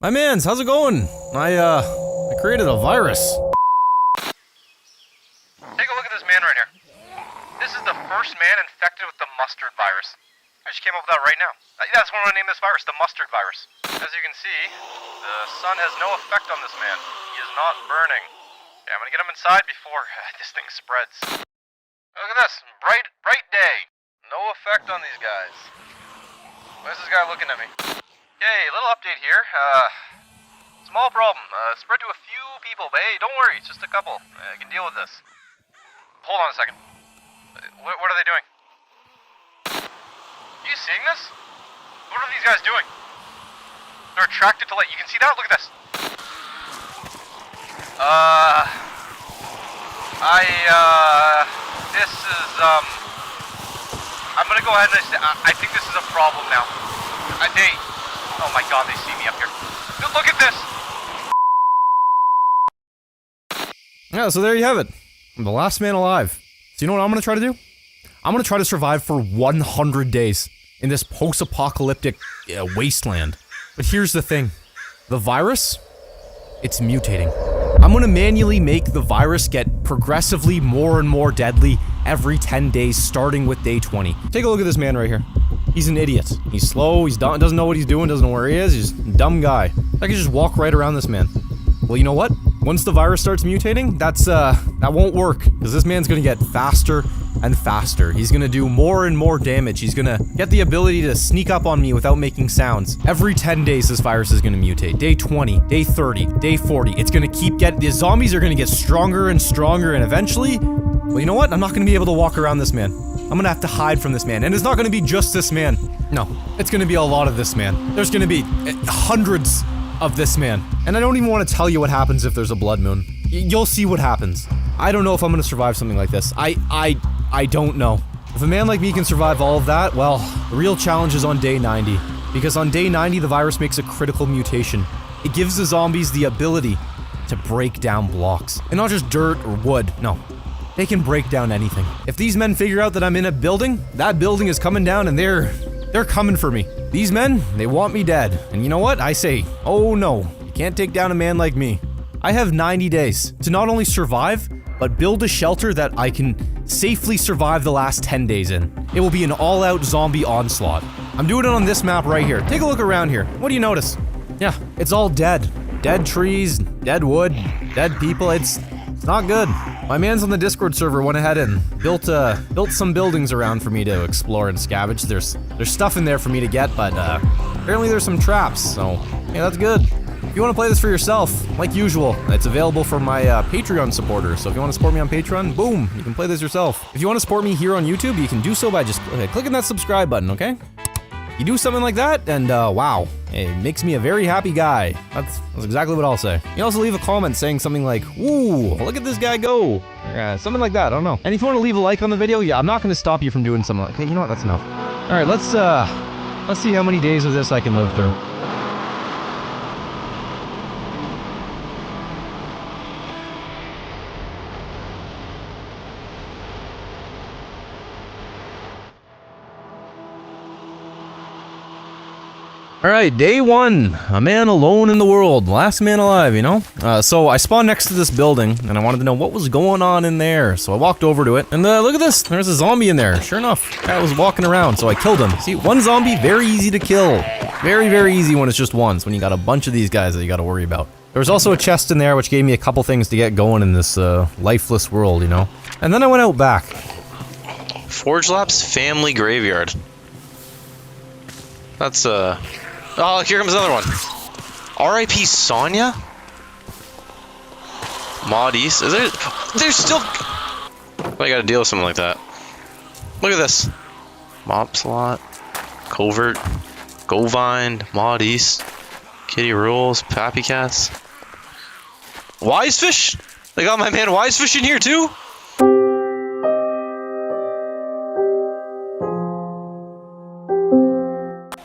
Hi mans, how's it going? I created a virus. Take a look at this man right here. This is the first man infected with the mustard virus. I just came up with that right now. That's what I'm gonna name this virus, the mustard virus. As you can see, the sun has no effect on this man. He is not burning. Yeah, I'm gonna get him inside before this thing spreads. Look at this, bright day. No effect on these guys. Where's this guy looking at me? Okay, little update here. Small problem. Spread to a few people, but hey, don't worry, it's just a couple. I can deal with this. Hold on a second. What are they doing? Are you seeing this? What are these guys doing? They're attracted to light. You can see that? Look at this. This is, I'm gonna go ahead and say, I think this is a problem now. Oh my god, they see me up here. Look at this! Yeah, so there you have it. I'm the last man alive. So you know what I'm gonna try to do? I'm gonna try to survive for 100 days in this post-apocalyptic wasteland. But here's the thing. The virus, it's mutating. I'm gonna manually make the virus get progressively more and more deadly every 10 days, starting with day 20. Take a look at this man right here. He's an idiot. He's slow, he's dumb, doesn't know what he's doing, doesn't know where he is, he's just a dumb guy. I can just walk right around this man. Well, you know what? Once the virus starts mutating, that won't work, because this man's gonna get faster and faster. He's gonna do more and more damage. He's gonna get the ability to sneak up on me without making sounds. Every 10 days, this virus is gonna mutate. Day 20, day 30, day 40. It's gonna the zombies are gonna get stronger and stronger, and eventually, well, you know what? I'm not gonna be able to walk around this man. I'm gonna have to hide from this man, and it's not gonna be just this man. No, it's gonna be a lot of this man. There's gonna be hundreds of this man. And I don't even want to tell you what happens if there's a blood moon. You'll see what happens. I don't know if I'm gonna survive something like this. I don't know. If a man like me can survive all of that, well, the real challenge is on day 90. Because on day 90, the virus makes a critical mutation. It gives the zombies the ability to break down blocks. And not just dirt or wood, no. They can break down anything. If these men figure out that I'm in a building, that building is coming down and they're coming for me. These men, they want me dead. And you know what? I say, oh no, you can't take down a man like me. I have 90 days to not only survive, but build a shelter that I can safely survive the last 10 days in. It will be an all-out zombie onslaught. I'm doing it on this map right here. Take a look around here. What do you notice? Yeah, it's all dead. Dead trees, dead wood, dead people. It's not good. My mans on the Discord server went ahead and built some buildings around for me to explore and scavenge. There's stuff in there for me to get, but apparently there's some traps, so yeah, that's good. If you want to play this for yourself, like usual, it's available for my Patreon supporters. So if you want to support me on Patreon, boom, you can play this yourself. If you want to support me here on YouTube, you can do so by just clicking that subscribe button, okay? You do something like that, and wow, it makes me a very happy guy. That's exactly what I'll say. You can also leave a comment saying something like, "Ooh, look at this guy go," something like that. I don't know. And if you want to leave a like on the video, yeah, I'm not going to stop you from doing something like. Okay, you know what? That's enough. All right, let's see how many days of this I can live through. Alright, day 1. A man alone in the world. Last man alive, you know? So I spawned next to this building, and I wanted to know what was going on in there. So I walked over to it, and look at this! There's a zombie in there. Sure enough, guy was walking around, so I killed him. See, one zombie, very easy to kill. Very, very easy when it's just one. When you got a bunch of these guys that you gotta worry about. There was also a chest in there, which gave me a couple things to get going in this lifeless world, you know? And then I went out back. Forge Labs Family Graveyard. That's oh, here comes another one. R.I.P. Sonya? Mod East? Is there... There's still... I gotta deal with something like that. Look at this. Mob Slot. Covert. Govine. Mod East. Kitty Rules. Pappy Cats. Wisefish? They got my man Wisefish in here too?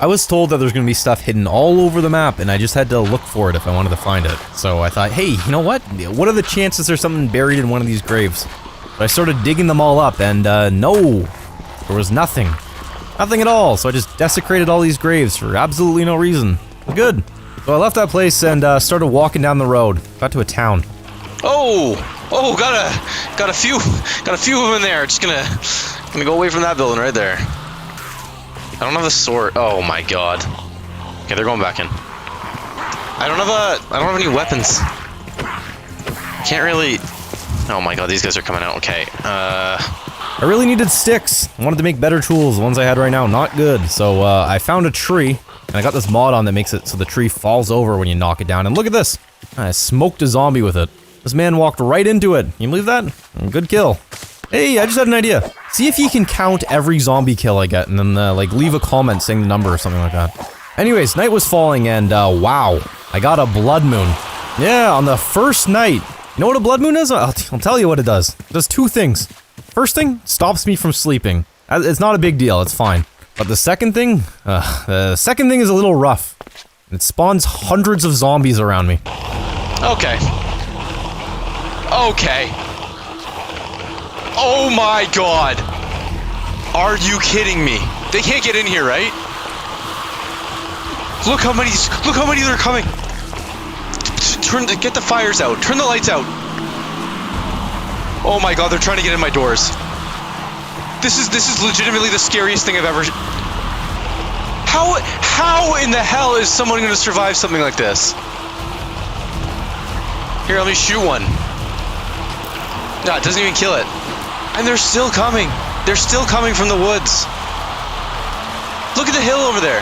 I was told that there's gonna be stuff hidden all over the map, and I just had to look for it if I wanted to find it. So I thought, hey, you know what? What are the chances there's something buried in one of these graves? But I started digging them all up, and no, there was nothing. Nothing at all, so I just desecrated all these graves for absolutely no reason. Good. So So I left that place and started walking down the road. Got to a town. Oh, got a few of them in there. Just gonna go away from that building right there. I don't have a sword. Oh my god. Okay, they're going back in. I don't have any weapons. Can't really. Oh my god, these guys are coming out. Okay. I really needed sticks. I wanted to make better tools. The ones I had right now, not good. So I found a tree, and I got this mod on that makes it so the tree falls over when you knock it down. And look at this. I smoked a zombie with it. This man walked right into it. Can you believe that? Good kill. Hey, I just had an idea. See if you can count every zombie kill I get, and then like leave a comment saying the number or something like that. Anyways, night was falling, and wow, I got a blood moon. Yeah, on the first night. You know what a blood moon is? I'll tell you what it does. It does two things. First thing, stops me from sleeping. It's not a big deal, it's fine. But the second thing is a little rough. It spawns hundreds of zombies around me. Okay. Okay. Oh my god. Are you kidding me? They can't get in here, right? Look how many are coming. Get the fires out. Turn the lights out. Oh my god, they're trying to get in my doors. This is legitimately the scariest thing I've ever. How in the hell is someone going to survive something like this? Here, let me shoot one. No, it doesn't even kill it. And they're still coming. They're still coming from the woods. Look at the hill over there.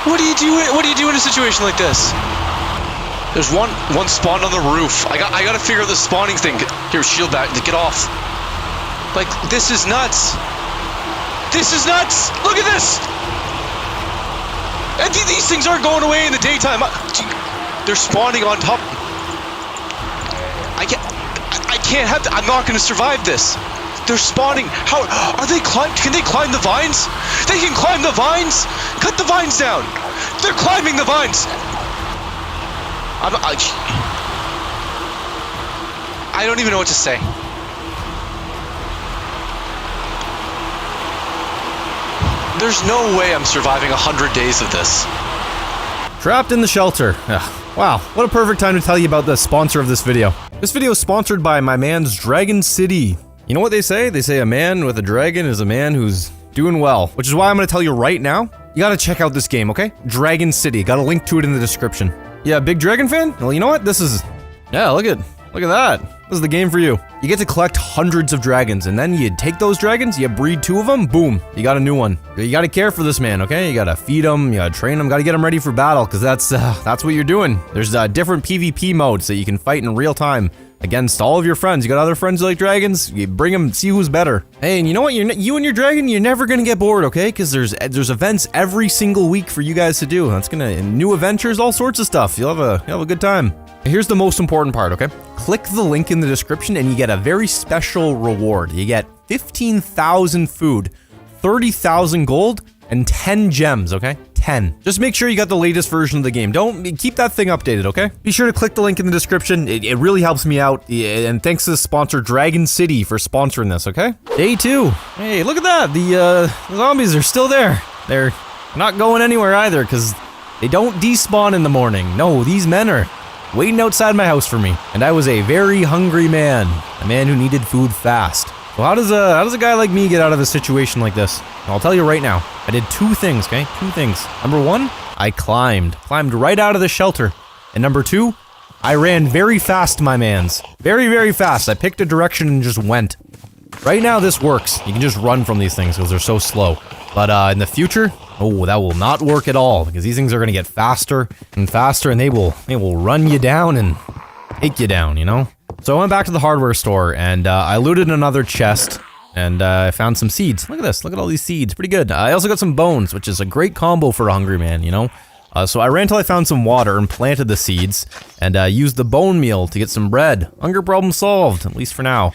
What do you do? What do you do in a situation like this? There's one spawned on the roof. I gotta figure out the spawning thing. Here, shield back. Get off. Like, this is nuts. This is nuts. Look at this. And these things aren't going away in the daytime. They're spawning on top. I can't have. I'm not gonna survive this. They're spawning. How are they can they climb the vines? They can climb the vines. Cut the vines down. They're climbing the vines. I don't even know what to say. There's no way I'm surviving 100 days of this. Trapped in the shelter. Wow, what a perfect time to tell you about the sponsor of this video. This video is sponsored by my man's Dragon City. You know what they say? They say a man with a dragon is a man who's doing well, which is why I'm gonna tell you right now, you gotta check out this game, okay? Dragon City, got a link to it in the description. Yeah, big dragon fan? Well, you know what? Yeah, look at that. This is the game for you. You get to collect hundreds of dragons, and then you take those dragons, you breed 2 of them, boom, you got a new one. You gotta care for this man, okay? You gotta feed him, you gotta train him, gotta get him ready for battle, because that's what you're doing. There's different PvP modes that you can fight in real time against all of your friends. You got other friends who like dragons, you bring them, see who's better. Hey, and you know what? You and your dragon, you're never gonna get bored, okay? Because there's events every single week for you guys to do. That's gonna new adventures, all sorts of stuff. You'll have a good time. Here's the most important part, okay? Click the link in the description and you get a very special reward. You get 15,000 food, 30,000 gold, and 10 gems, okay? 10. Just make sure you got the latest version of the game. Keep that thing updated, okay? Be sure to click the link in the description. It really helps me out. And thanks to the sponsor, Dragon City, for sponsoring this, okay? Day 2. Hey, look at that. The zombies are still there. They're not going anywhere either, because they don't despawn in the morning. No, these men are waiting outside my house for me. And I was a very hungry man. A man who needed food fast. So how does a guy like me get out of a situation like this? I'll tell you right now. I did 2 things, okay? 2 things. Number 1, I climbed right out of the shelter. And number 2, I ran very fast, my mans. Very, very fast. I picked a direction and just went. Right now, this works. You can just run from these things because they're so slow. But in the future, oh, that will not work at all because these things are gonna get faster and faster, and they will run you down and take you down, you know? So I went back to the hardware store and I looted another chest and I found some seeds. Look at this. Look at all these seeds. Pretty good. I also got some bones, which is a great combo for a hungry man, you know? So I ran till I found some water and planted the seeds and used the bone meal to get some bread. Hunger problem solved, at least for now.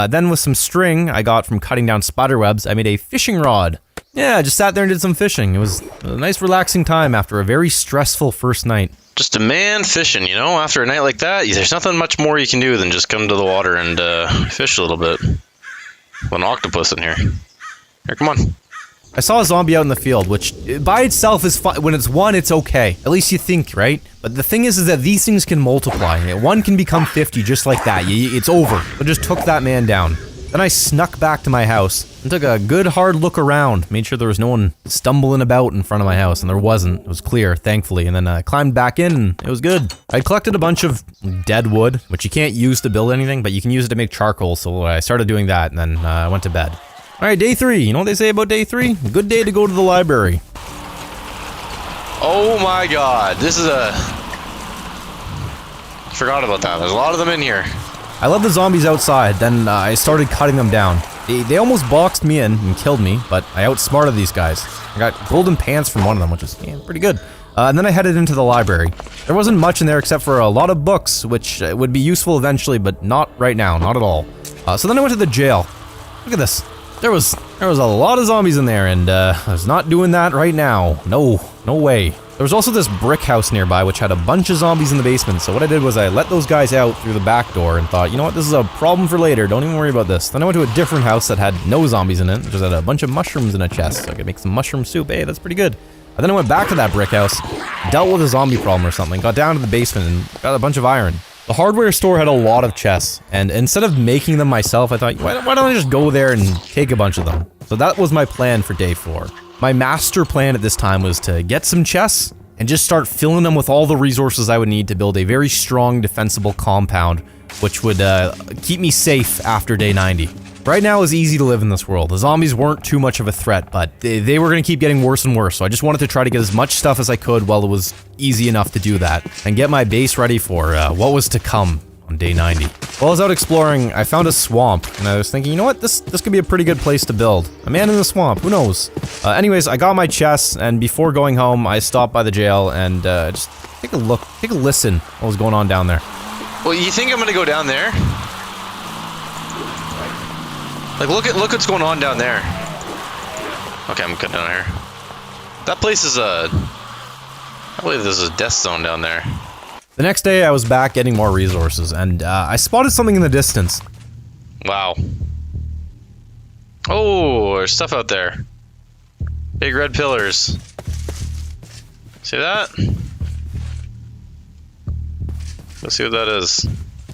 Then with some string I got from cutting down spider webs, I made a fishing rod. Yeah, I just sat there and did some fishing. It was a nice relaxing time after a very stressful first night. Just a man fishing, you know? After a night like that, there's nothing much more you can do than just come to the water and fish a little bit. With an octopus in here. Here, come on. I saw a zombie out in the field, which by itself is fine. When it's one, it's okay. At least you think, right? But the thing is that these things can multiply. One can become 50 just like that. It's over. I just took that man down. Then I snuck back to my house and took a good hard look around. Made sure there was no one stumbling about in front of my house, and there wasn't. It was clear, thankfully. And then I climbed back in, and it was good. I collected a bunch of dead wood, which you can't use to build anything, but you can use it to make charcoal. So I started doing that, and then I went to bed. All right, day 3. You know what they say about day 3? A good day to go to the library. Oh my god, this is a... Forgot about that. There's a lot of them in here. I let the zombies outside, then I started cutting them down. They almost boxed me in and killed me, but I outsmarted these guys. I got golden pants from one of them, which is pretty good. And then I headed into the library. There wasn't much in there except for a lot of books, which would be useful eventually, but not right now, not at all. So then I went to the jail. Look at this. There was a lot of zombies in there, and I was not doing that right now. No way. There was also this brick house nearby which had a bunch of zombies in the basement, so what I did was I let those guys out through the back door and thought, you know what, this is a problem for later, don't even worry about this. Then I went to a different house that had no zombies in it, which had a bunch of mushrooms in a chest, so I could make some mushroom soup. Hey, that's pretty good. And then I went back to that brick house, dealt with a zombie problem or something, got down to the basement and got a bunch of iron. The hardware store had a lot of chests, and instead of making them myself, I thought, why don't I just go there and take a bunch of them? So that was my plan for day 4. My master plan at this time was to get some chests and just start filling them with all the resources I would need to build a very strong, defensible compound, which would keep me safe after day 90. Right now, it's easy to live in this world. The zombies weren't too much of a threat, but they were going to keep getting worse and worse, so I just wanted to try to get as much stuff as I could while it was easy enough to do that, and get my base ready for what was to come on day 90. While I was out exploring, I found a swamp, and I was thinking, you know what, this could be a pretty good place to build. A man in the swamp, who knows? Anyways, I got my chests, and before going home, I stopped by the jail and just take a look, take a listen what was going on down there. Well, you think I'm gonna go down there? Like, look what's going on down there. Okay, I'm cutting down here. That place is I believe there's a death zone down there. The next day, I was back getting more resources, and I spotted something in the distance. Wow. Oh, there's stuff out there. Big red pillars. See that? Let's see what that is.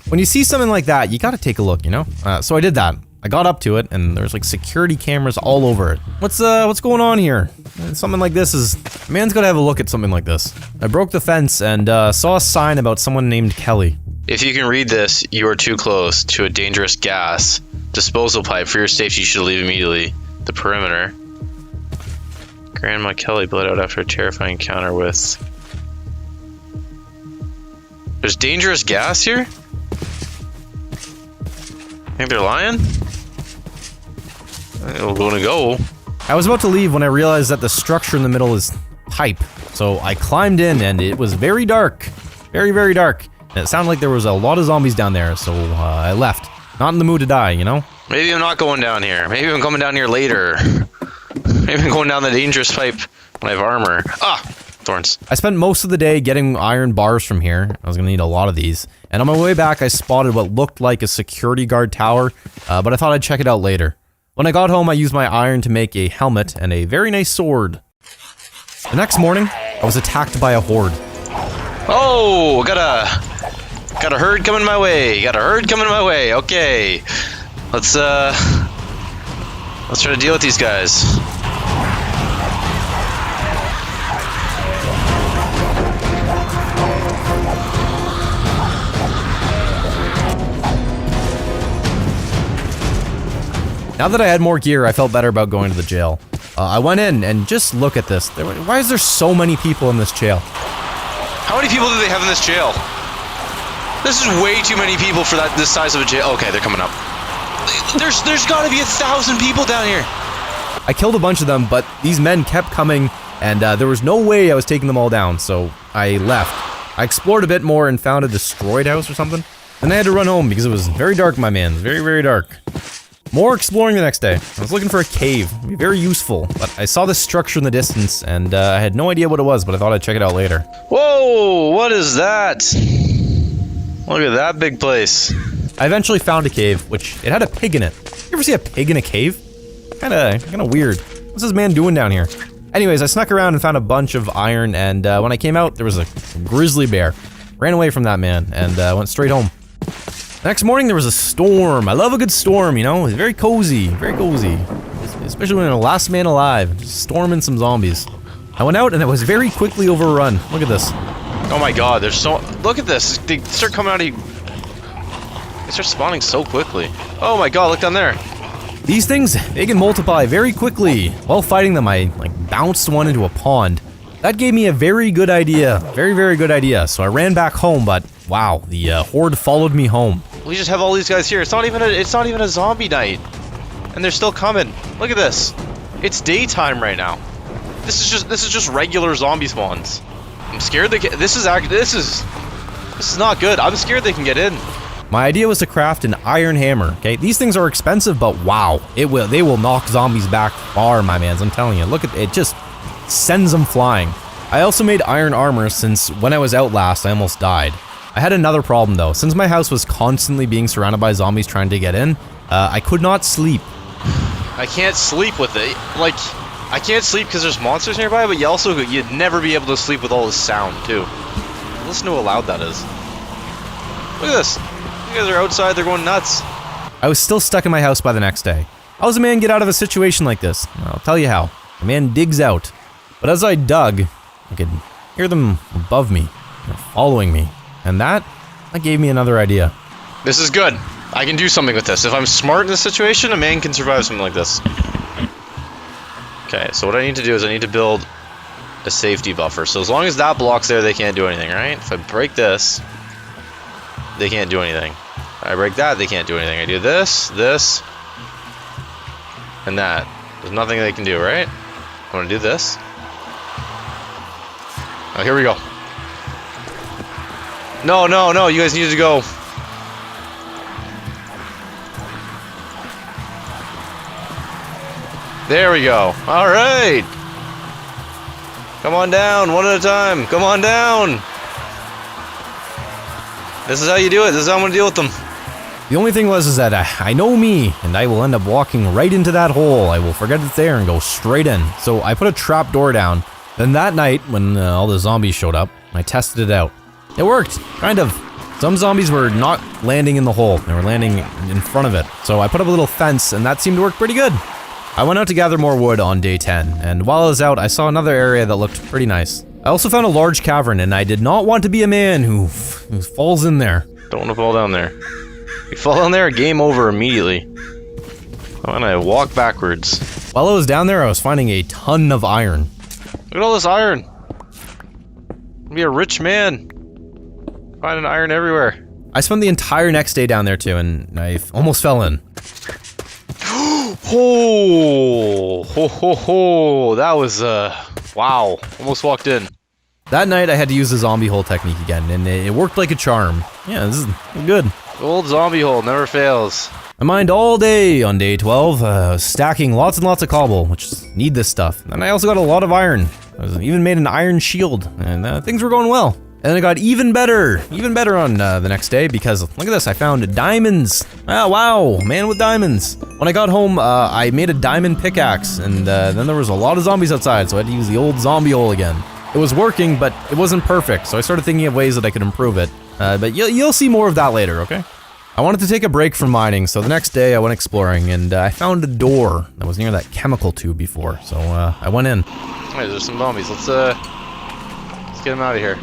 When you see something like that, you gotta take a look, you know? So I did that. I got up to it, and there's like security cameras all over it. What's going on here? Something like this is... A man's gotta have a look at something like this. I broke the fence and saw a sign about someone named Kelly. If you can read this, you are too close to a dangerous gas disposal pipe. For your safety, you should leave immediately. The perimeter. Grandma Kelly bled out after a terrifying encounter with... There's dangerous gas here? Think they're lying? We're gonna go. I was about to leave when I realized that the structure in the middle is pipe. So I climbed in and it was very dark. Very, very dark. And it sounded like there was a lot of zombies down there, so I left. Not in the mood to die, you know? Maybe I'm not going down here. Maybe I'm coming down here later. Maybe I'm going down the dangerous pipe when I have armor. Ah! Thorns. I spent most of the day getting iron bars from here. I was gonna need a lot of these. And on my way back, I spotted what looked like a security guard tower, but I thought I'd check it out later. When I got home, I used my iron to make a helmet and a very nice sword. The next morning, I was attacked by a horde. Oh, got a herd coming my way. Got a herd coming my way. Okay, let's try to deal with these guys. Now that I had more gear, I felt better about going to the jail. I went in and just look at this. Why is there so many people in this jail? How many people do they have in this jail? This is way too many people for this size of a jail. Okay, they're coming up. There's gotta be 1,000 people down here. I killed a bunch of them, but these men kept coming, and there was no way I was taking them all down, so I left. I explored a bit more and found a destroyed house or something. Then I had to run home because it was very dark, my man. Very, very dark. More exploring the next day. I was looking for a cave. It'd be very useful, but I saw this structure in the distance, and I had no idea what it was, but I thought I'd check it out later. Whoa! What is that? Look at that big place. I eventually found a cave, which it had a pig in it. You ever see a pig in a cave? Kinda weird. What's this man doing down here? Anyways, I snuck around and found a bunch of iron, and when I came out, there was a grizzly bear. Ran away from that man, and went straight home. Next morning, there was a storm. I love a good storm, you know? It's very cozy, especially when you're the last man alive, just storming some zombies. I went out, and it was very quickly overrun. Look at this. Oh my god, there's so... Look at this. They start coming out of you. They start spawning so quickly. Oh my god, look down there. These things, they can multiply very quickly. While fighting them, I bounced one into a pond. That gave me a very good idea. Very good idea. So I ran back home, but wow, the horde followed me home. We just have all these guys here. It's not even a zombie night. And they're still coming. Look at this. It's daytime right now. This is just regular zombie spawns. I'm scared they get... This is not good. I'm scared they can get in. My idea was to craft an iron hammer, okay? These things are expensive, but wow, they will knock zombies back far, my mans, I'm telling you. Look at it, just sends them flying. I also made iron armor since when I was out last, I almost died. I had another problem though. Since my house was constantly being surrounded by zombies trying to get in, I could not sleep. I can't sleep with it. Like, I can't sleep because there's monsters nearby, but you'd never be able to sleep with all this sound too. Listen to how loud that is. Look at this. You guys are outside, they're going nuts. I was still stuck in my house by the next day. How does a man get out of a situation like this? I'll tell you how. A man digs out. But as I dug, I could hear them above me, following me. And that gave me another idea. This is good. I can do something with this. If I'm smart in this situation, a man can survive something like this. Okay, so what I need to do is I need to build a safety buffer. So as long as that block's there, they can't do anything, right? If I break this, they can't do anything. I break that, they can't do anything. I do this, this, and that. There's nothing they can do, right? I'm gonna do this. Oh, here we go. No, no, no, you guys need to go. There we go. Alright! Come on down, one at a time. Come on down! This is how you do it. This is how I'm gonna deal with them. The only thing was that I know me, and I will end up walking right into that hole. I will forget it's there and go straight in. So I put a trap door down. Then that night, when all the zombies showed up, I tested it out. It worked, kind of. Some zombies were not landing in the hole. They were landing in front of it. So I put up a little fence, and that seemed to work pretty good. I went out to gather more wood on day 10, and while I was out, I saw another area that looked pretty nice. I also found a large cavern, and I did not want to be a man who falls in there. Don't want to fall down there. You fall down there, game over immediately. And I walk backwards. While I was down there, I was finding a ton of iron. Look at all this iron. I'll be a rich man. Finding iron everywhere. I spent the entire next day down there too, and I almost fell in. Oh, ho, ho, ho. That was, wow. Almost walked in. That night, I had to use the zombie hole technique again, and it worked like a charm. Yeah, this is good. Old zombie hole never fails. I mined all day on day 12, stacking lots and lots of cobble, which need this stuff. And I also got a lot of iron. I even made an iron shield, and things were going well. And then it got even better on the next day, because look at this, I found diamonds. Ah, wow, man with diamonds. When I got home, I made a diamond pickaxe, and then there was a lot of zombies outside, so I had to use the old zombie hole again. It was working, but it wasn't perfect, so I started thinking of ways that I could improve it. But you'll see more of that later, okay? I wanted to take a break from mining, so the next day I went exploring, and I found a door that was near that chemical tube before, so I went in. Alright, there's some zombies. Let's get them out of here.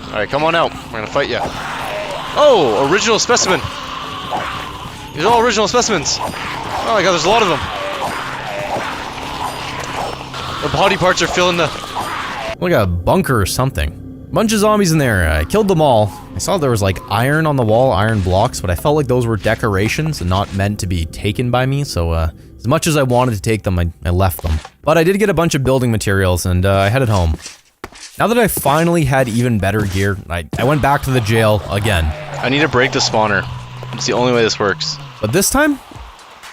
Alright, come on out. We're gonna fight ya. Oh, original specimen. These are all original specimens. Oh my god, there's a lot of them. The body parts are filling the... Like a bunker or something. Bunch of zombies in there. I killed them all. I saw there was like iron on the wall, iron blocks, but I felt like those were decorations and not meant to be taken by me, so as much as I wanted to take them, I left them. But I did get a bunch of building materials, and I headed home. Now that I finally had even better gear, I went back to the jail again. I need to break the spawner. It's the only way this works. But this time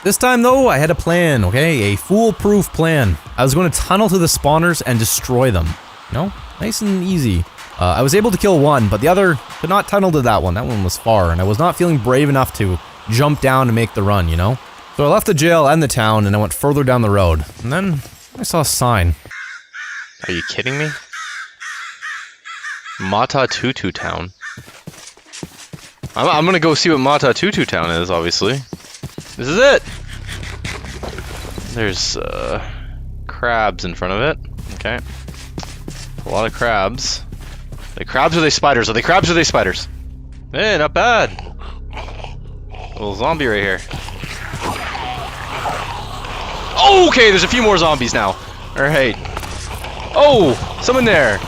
though, I had a plan, okay? A foolproof plan. I was going to tunnel to the spawners and destroy them. You know? Nice and easy. I was able to kill one, but the other could not tunnel to that one. That one was far, and I was not feeling brave enough to jump down and make the run, you know? So I left the jail and the town, and I went further down the road. And then I saw a sign. Are you kidding me? Mata Tutu Town. I'm gonna go see what Mata Tutu Town is, obviously. This is it! There's, crabs in front of it. Okay. A lot of crabs. Are they crabs or are they spiders? Are they crabs or are they spiders? Hey, not bad! Little zombie right here. Oh, okay, there's a few more zombies now. Alright. Oh, someone there.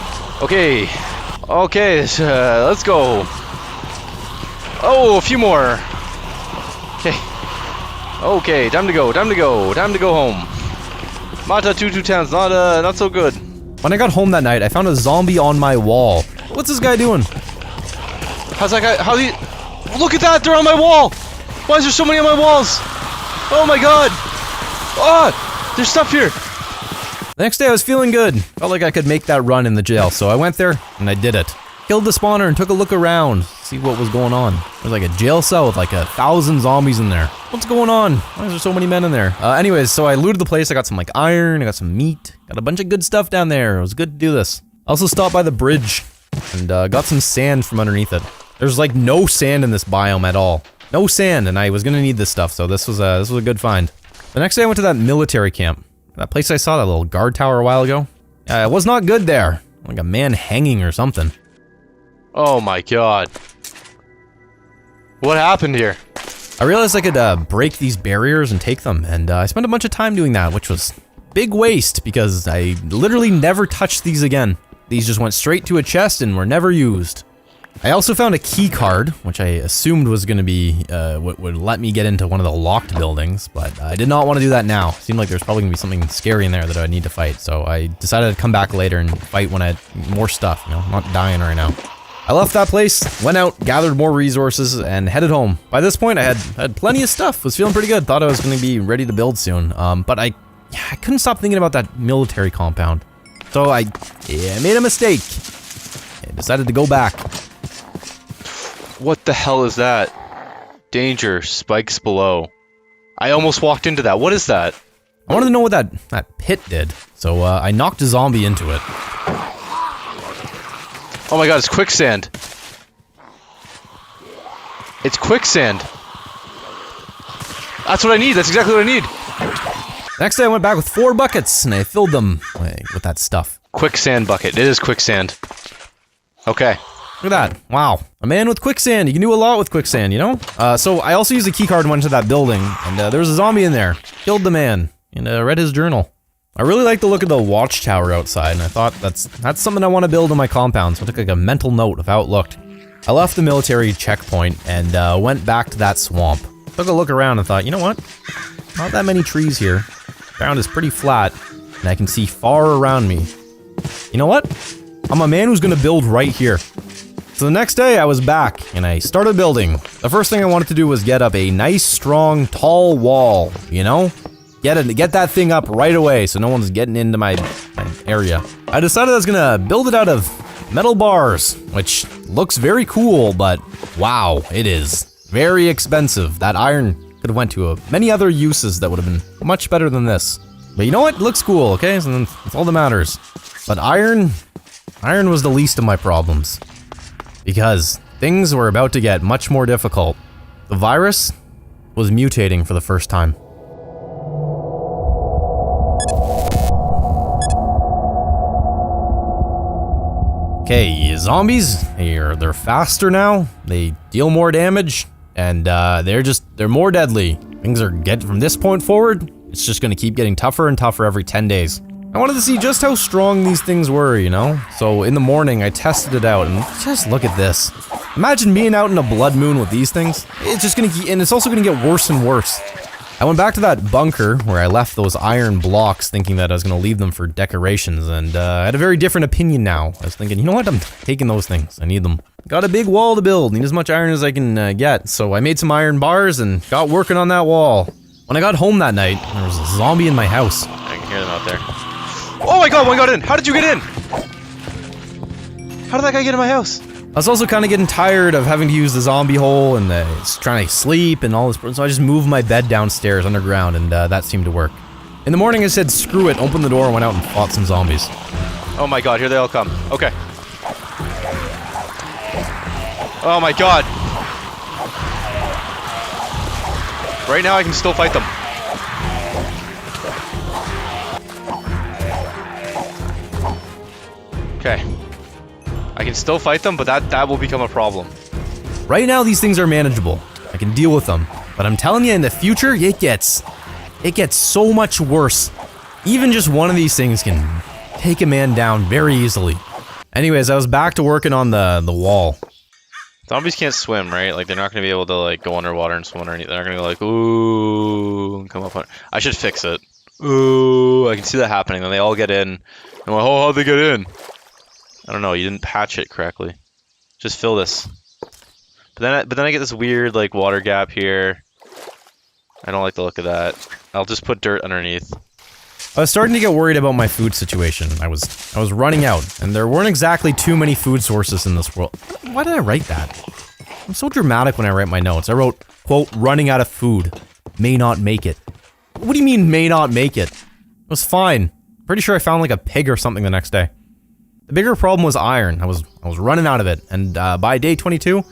Okay. Okay, let's go. Oh, a few more. Okay. Okay, time to go, time to go, time to go home. Mata Tutu Town's not so good. When I got home that night, I found a zombie on my wall. What's this guy doing? How's that guy, how's he? Look at that, they're on my wall! Why is there so many on my walls? Oh my god! Ah, there's stuff here. The next day I was feeling good. Felt like I could make that run in the jail, so I went there and I did it. Killed the spawner and took a look around, see what was going on. There's like a jail cell with like 1,000 zombies in there. What's going on? Why is there so many men in there? Anyways, so I looted the place. I got some like iron, I got some meat, got a bunch of good stuff down there. It was good to do this. I also stopped by the bridge and got some sand from underneath it. There's like no sand in this biome at all. No sand, and I was gonna need this stuff, so this was a good find. The next day I went to that military camp. That place I saw, that little guard tower a while ago. It was not good there. Like a man hanging or something. Oh my god. What happened here? I realized I could break these barriers and take them, and I spent a bunch of time doing that, which was big waste because I literally never touched these again. These just went straight to a chest and were never used. I also found a key card, which I assumed was going to be what would let me get into one of the locked buildings, but I did not want to do that now. Seemed like there's probably going to be something scary in there that I need to fight, so I decided to come back later and fight when I had more stuff, you know, I'm not dying right now. I left that place, went out, gathered more resources, and headed home. By this point, I had plenty of stuff, was feeling pretty good, thought I was going to be ready to build soon, but I couldn't stop thinking about that military compound. So I made a mistake. I decided to go back. What the hell is that? Danger, spikes below. I almost walked into that. What is that? I wanted to know what that pit did, so I knocked a zombie into it. Oh my god, it's quicksand. It's quicksand. That's what I need. That's exactly what I need. Next day I went back with 4 buckets and I filled them with that stuff. Quicksand bucket. It is quicksand. Okay. Look at that. Wow. A man with quicksand. You can do a lot with quicksand, you know? So I also used a keycard and went to that building, and there was a zombie in there. Killed the man, and read his journal. I really like the look of the watchtower outside, and I thought that's something I want to build in my compound, so I took like a mental note of how it looked. I left the military checkpoint and went back to that swamp. Took a look around and thought, you know what? Not that many trees here. Ground is pretty flat, and I can see far around me. You know what? I'm a man who's gonna build right here. So the next day I was back and I started building. The first thing I wanted to do was get up a nice, strong, tall wall, you know? Get that thing up right away so no one's getting into my area. I decided I was gonna build it out of metal bars, which looks very cool, but wow, it is very expensive. That iron could have went to many other uses that would have been much better than this. But you know what? It looks cool, okay? So that's all that matters. But iron was the least of my problems. Because things were about to get much more difficult. The virus was mutating for the first time. Okay, zombies, they're faster now, they deal more damage, and they're more deadly. Things are from this point forward, it's just gonna keep getting tougher and tougher every 10 days. I wanted to see just how strong these things were, you know? So in the morning, I tested it out, and just look at this. Imagine being out in a blood moon with these things. It's just gonna and it's also gonna get worse and worse. I went back to that bunker where I left those iron blocks thinking that I was gonna leave them for decorations, and I had a very different opinion now. I was thinking, you know what, I'm taking those things, I need them. Got a big wall to build, need as much iron as I can get, so I made some iron bars and got working on that wall. When I got home that night, there was a zombie in my house. I can hear them out there. Oh my god, one got in! How did you get in? How did that guy get in my house? was also kind of getting tired of having to use the zombie hole and trying to sleep and all this, so I just moved my bed downstairs underground, and that seemed to work. In the morning, I said, screw it, opened the door and went out and fought some zombies. Oh my god, here they all come. Okay. Oh my god. Right now I can still fight them. Okay. I can still fight them, but that will become a problem. Right now, these things are manageable. I can deal with them. But I'm telling you, in the future, it gets so much worse. Even just one of these things can take a man down very easily. Anyways, I was back to working on the wall. Zombies can't swim, right? Like, they're not going to be able to, like, go underwater and swim underneath. They're not going to go like, ooh, and come up on... I should fix it. Ooh, I can see that happening. Then they all get in. I'm like, oh, how'd they get in? I don't know, you didn't patch it correctly. Just fill this. But then I get this weird, like, water gap here. I don't like the look of that. I'll just put dirt underneath. I was starting to get worried about my food situation. I was running out, and there weren't exactly too many food sources in this world. Why did I write that? I'm so dramatic when I write my notes. I wrote, quote, running out of food. May not make it. What do you mean, may not make it? It was fine. Pretty sure I found like a pig or something the next day. The bigger problem was iron. I was running out of it, and by day 22,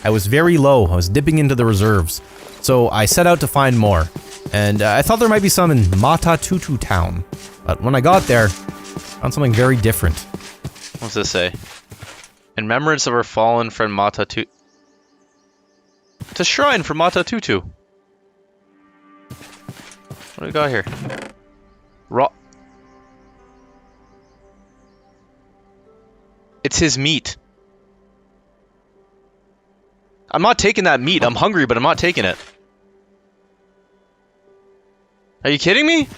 I was very low. I was dipping into the reserves. So I set out to find more, and I thought there might be some in Matatutu town. But when I got there, I found something very different. What's this say? In remembrance of our fallen friend Matatutu. It's a shrine for Matatutu. What do we got here? It's his meat. I'm not taking that meat. I'm hungry, but I'm not taking it. Are you kidding me?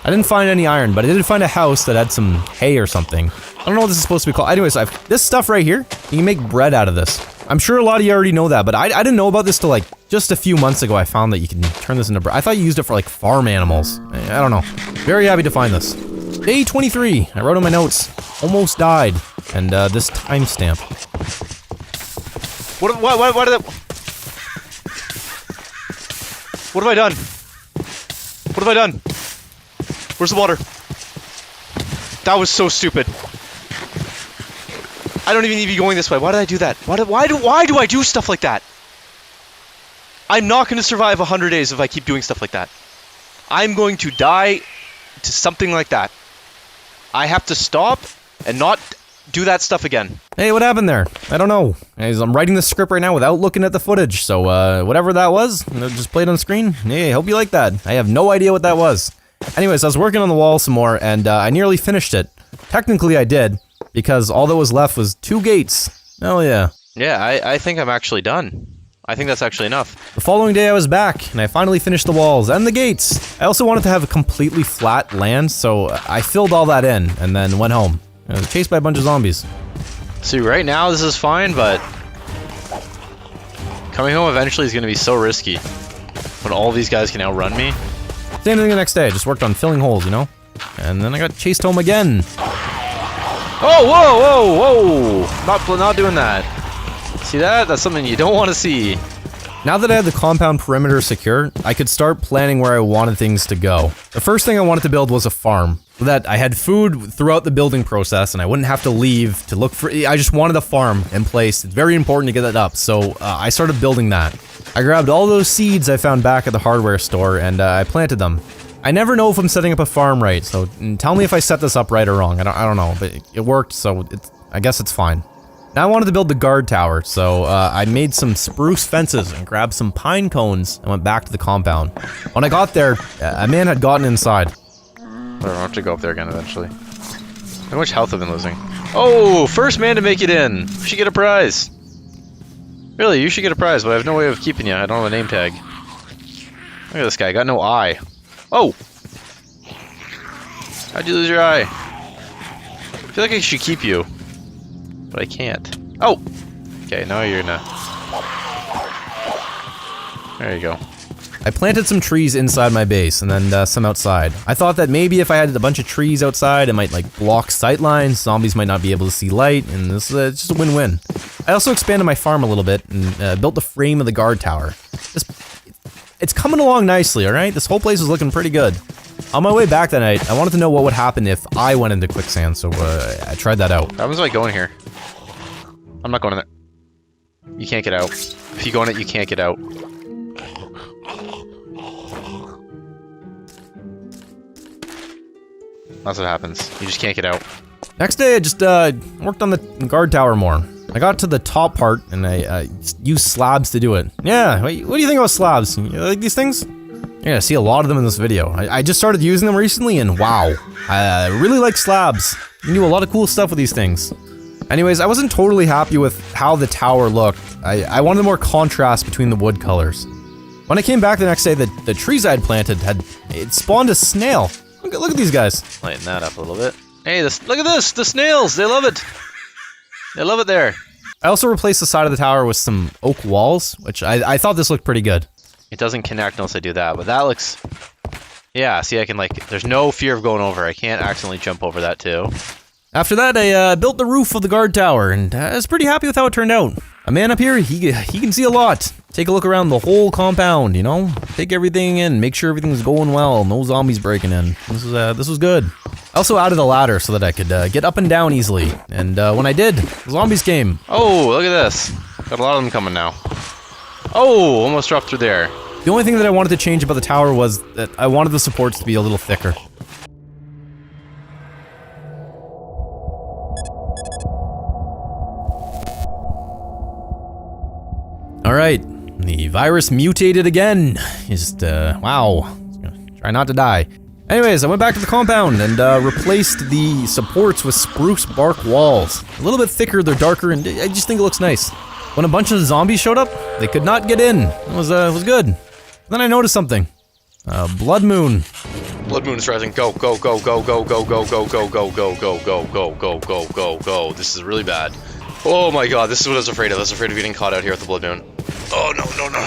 I didn't find any iron, but I did find a house that had some hay or something. I don't know what this is supposed to be called. Anyways, this stuff right here, you can make bread out of this. I'm sure a lot of you already know that, but I didn't know about this till like just a few months ago. I found that you can turn this into bread. I thought you used it for like farm animals. I don't know. Very happy to find this. Day 23. I wrote in my notes. Almost died. And this timestamp. What have I done? What have I done? Where's the water? That was so stupid. I don't even need to be going this way. Why did I do that? Why do I do stuff like that? I'm not going to survive 100 days if I keep doing stuff like that. I'm going to die to something like that. I have to stop and not do that stuff again. Hey, what happened there? I don't know. I'm writing this script right now without looking at the footage, so whatever that was, just play it on screen. Hey, hope you like that. I have no idea what that was. Anyways, I was working on the wall some more, and I nearly finished it. Technically, I did, because all that was left was 2 gates. Oh yeah. Yeah, I think I'm actually done. I think that's actually enough. The following day I was back, and I finally finished the walls and the gates. I also wanted to have a completely flat land, so I filled all that in, and then went home. I was chased by a bunch of zombies. See, right now this is fine, but coming home eventually is going to be so risky. When all these guys can outrun me. Same thing the next day, I just worked on filling holes, you know? And then I got chased home again. Oh, whoa, whoa, whoa! Not doing that. See that? That's something you don't want to see. Now that I had the compound perimeter secure, I could start planning where I wanted things to go. The first thing I wanted to build was a farm. So that I had food throughout the building process and I wouldn't have to leave to look for- I just wanted a farm in place. It's very important to get that up, so I started building that. I grabbed all those seeds I found back at the hardware store and I planted them. I never know if I'm setting up a farm right, so tell me if I set this up right or wrong. I don't know, but it worked, so I guess it's fine. Now I wanted to build the guard tower, so I made some spruce fences and grabbed some pine cones and went back to the compound. When I got there, a man had gotten inside. I'll have to go up there again eventually. How much health have I been losing? Oh, first man to make it in. You should get a prize. Really, you should get a prize, but I have no way of keeping you. I don't have a name tag. Look at this guy, got no eye. Oh! How'd you lose your eye? I feel like I should keep you. But I can't. Oh! Okay, now you're in a... There you go. I planted some trees inside my base and then some outside. I thought that maybe if I had a bunch of trees outside, it might like block sight lines, zombies might not be able to see light, and this is just a win-win. I also expanded my farm a little bit and built the frame of the guard tower. It's coming along nicely, alright? This whole place is looking pretty good. On my way back that night, I wanted to know what would happen if I went into quicksand, so I tried that out. What happens if I go in here? I'm not going in there. You can't get out. If you go in it, you can't get out. That's what happens. You just can't get out. Next day, I just worked on the guard tower more. I got to the top part, and I used slabs to do it. Yeah, what do you think about slabs? You like these things? You're gonna see a lot of them in this video. I just started using them recently, and wow. I really like slabs. You can do a lot of cool stuff with these things. Anyways, I wasn't totally happy with how the tower looked. I wanted more contrast between the wood colors. When I came back the next day, the trees I had planted it spawned a snail. Look at these guys. Lighten that up a little bit. Hey, look at this! The snails! They love it! They love it there. I also replaced the side of the tower with some oak walls, which I thought this looked pretty good. It doesn't connect unless I do that, but that looks... Yeah, see, I can like... There's no fear of going over. I can't accidentally jump over that too. After that, I built the roof of the guard tower, and I was pretty happy with how it turned out. A man up here, he can see a lot. Take a look around the whole compound, you know? Take everything in, make sure everything's going well, no zombies breaking in. This was good. I also added a ladder so that I could get up and down easily, and when I did, zombies came. Oh, look at this. Got a lot of them coming now. Oh, almost dropped through there. The only thing that I wanted to change about the tower was that I wanted the supports to be a little thicker. Alright, the virus mutated again. Just, wow. Try not to die. Anyways, I went back to the compound and replaced the supports with spruce bark walls. A little bit thicker, they're darker, and I just think it looks nice. When a bunch of zombies showed up, they could not get in. It was good. Then I noticed something. Blood moon. Blood moon is rising. Go, go, go, go, go, go, go, go, go, go, go, go, go, go, go, go, go, go. This is really bad. Oh my god, this is what I was afraid of. I was afraid of getting caught out here with the blood moon. Oh no, no, no,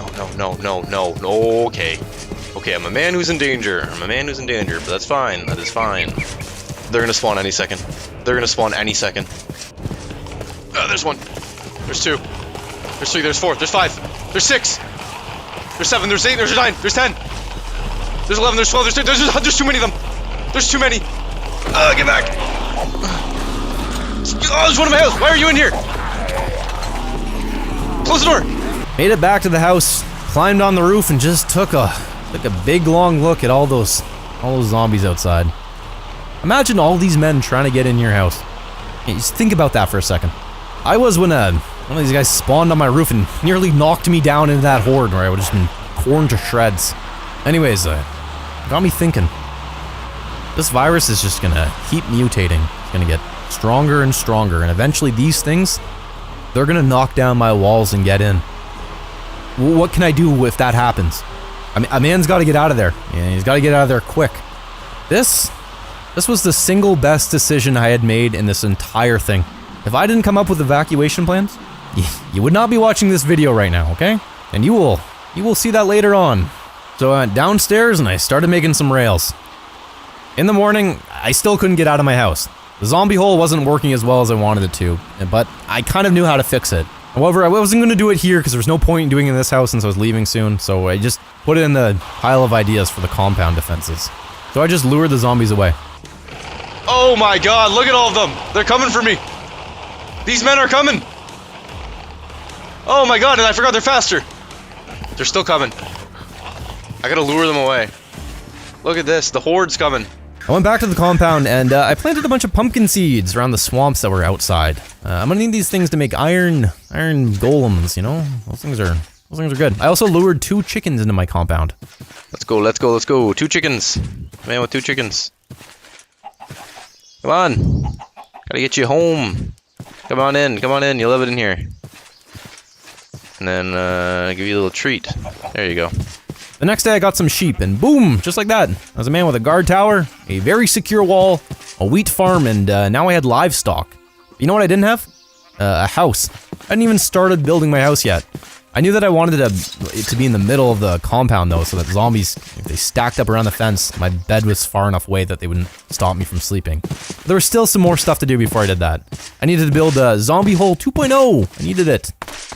no, no, no, no, no, no, no, okay. Okay, I'm a man who's in danger. I'm a man who's in danger, but that's fine. That is fine. They're gonna spawn any second. They're gonna spawn any second. There's one. There's two. There's three. There's four. There's five. There's six. There's seven. There's eight. There's nine. There's 10. There's 11. There's 12. There's too many of them. There's too many. Get back. Oh, there's one in my house. Why are you in here? Close the door. Made it back to the house, climbed on the roof, and just took a big long look at all those zombies outside. Imagine all these men trying to get in your house. Hey, just think about that for a second. I was when one of these guys spawned on my roof and nearly knocked me down into that horde where I would have just been torn to shreds. Anyways, got me thinking. This virus is just gonna keep mutating. It's gonna get stronger and stronger, and eventually these things, they're gonna knock down my walls and get in. What can I do if that happens? I mean, a man's gotta get out of there. Yeah, he's gotta get out of there quick. This was the single best decision I had made in this entire thing. If I didn't come up with evacuation plans, you would not be watching this video right now, okay? And you will see that later on. So I went downstairs and I started making some rails. In the morning, I still couldn't get out of my house. The zombie hole wasn't working as well as I wanted it to, but I kind of knew how to fix it. However, I wasn't going to do it here because there was no point in doing it in this house since I was leaving soon, so I just put it in the pile of ideas for the compound defenses. So I just lured the zombies away. Oh my god, look at all of them! They're coming for me! These men are coming! Oh my god, and I forgot they're faster! They're still coming. I gotta lure them away. Look at this, the horde's coming. I went back to the compound and I planted a bunch of pumpkin seeds around the swamps that were outside. I'm gonna need these things to make iron golems, you know? Those things are good. I also lured 2 chickens into my compound. Let's go, let's go, let's go. 2 chickens. Man with 2 chickens. Come on. Gotta get you home. Come on in, you love it in here. And then, give you a little treat. There you go. The next day I got some sheep, and boom, just like that. I was a man with a guard tower, a very secure wall, a wheat farm, and now I had livestock. You know what I didn't have? A house. I hadn't even started building my house yet. I knew that I wanted it to be in the middle of the compound though, so that zombies, if they stacked up around the fence, my bed was far enough away that they wouldn't stop me from sleeping. But there was still some more stuff to do before I did that. I needed to build a zombie hole 2.0. I needed it.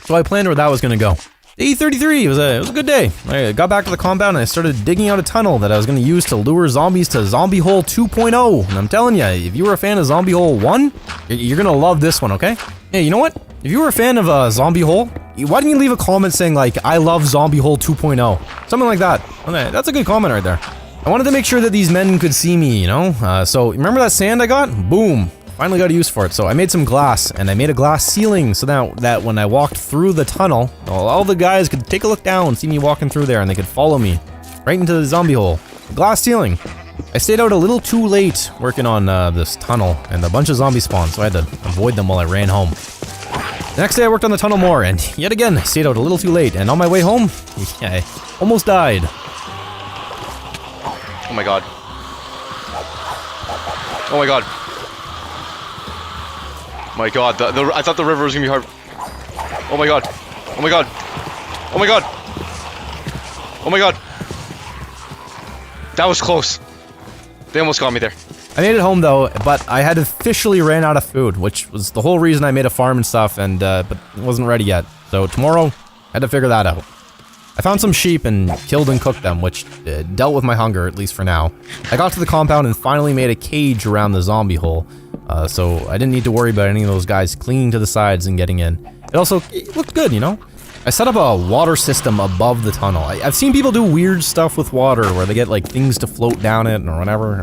So I planned where that was gonna go. Day 33, it was a good day. I got back to the compound and I started digging out a tunnel that I was gonna use to lure zombies to Zombie Hole 2.0. And I'm telling you, if you were a fan of Zombie Hole 1, you're gonna love this one, okay? Hey, you know what? If you were a fan of Zombie Hole, why didn't you leave a comment saying like, I love Zombie Hole 2.0? Something like that. Okay, that's a good comment right there. I wanted to make sure that these men could see me, you know? So remember that sand I got? Boom. Finally got a use for it. So I made some glass, and I made a glass ceiling so that when I walked through the tunnel, all the guys could take a look down, see me walking through there, and they could follow me right into the zombie hole. Glass ceiling. I stayed out a little too late working on this tunnel, and a bunch of zombies spawned, so I had to avoid them while I ran home. The next day I worked on the tunnel more, and yet again, I stayed out a little too late, and on my way home, I almost died. Oh my god. Oh my god. My god, I thought the river was gonna be hard. Oh my god. Oh my god. Oh my god. Oh my god. That was close. They almost got me there. I made it home though, but I had officially ran out of food, which was the whole reason I made a farm and stuff, and but it wasn't ready yet. So tomorrow, I had to figure that out. I found some sheep and killed and cooked them, which dealt with my hunger, at least for now. I got to the compound and finally made a cage around the zombie hole, so I didn't need to worry about any of those guys clinging to the sides and getting in. It looked good, you know? I set up a water system above the tunnel. I've seen people do weird stuff with water, where they get like things to float down it or whatever.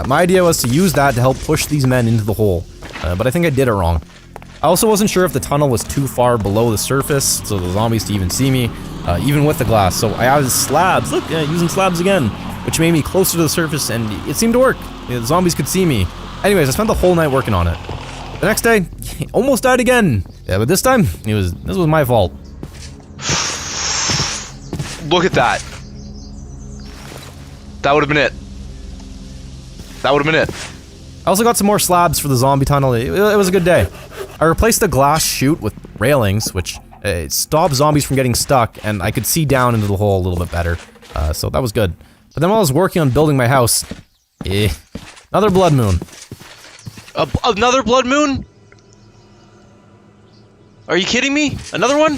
My idea was to use that to help push these men into the hole, but I think I did it wrong. I also wasn't sure if the tunnel was too far below the surface, so the zombies to even see me, even with the glass. So I added slabs, look, using slabs again, which made me closer to the surface, and it seemed to work. The zombies could see me. Anyways, I spent the whole night working on it. The next day, almost died again. Yeah, but this time, this was my fault. Look at that. That would have been it. That would have been it. I also got some more slabs for the zombie tunnel. It was a good day. I replaced the glass chute with railings, which stopped zombies from getting stuck, and I could see down into the hole a little bit better. So that was good. But then while I was working on building my house, another blood moon. Another blood moon? Are you kidding me? Another one?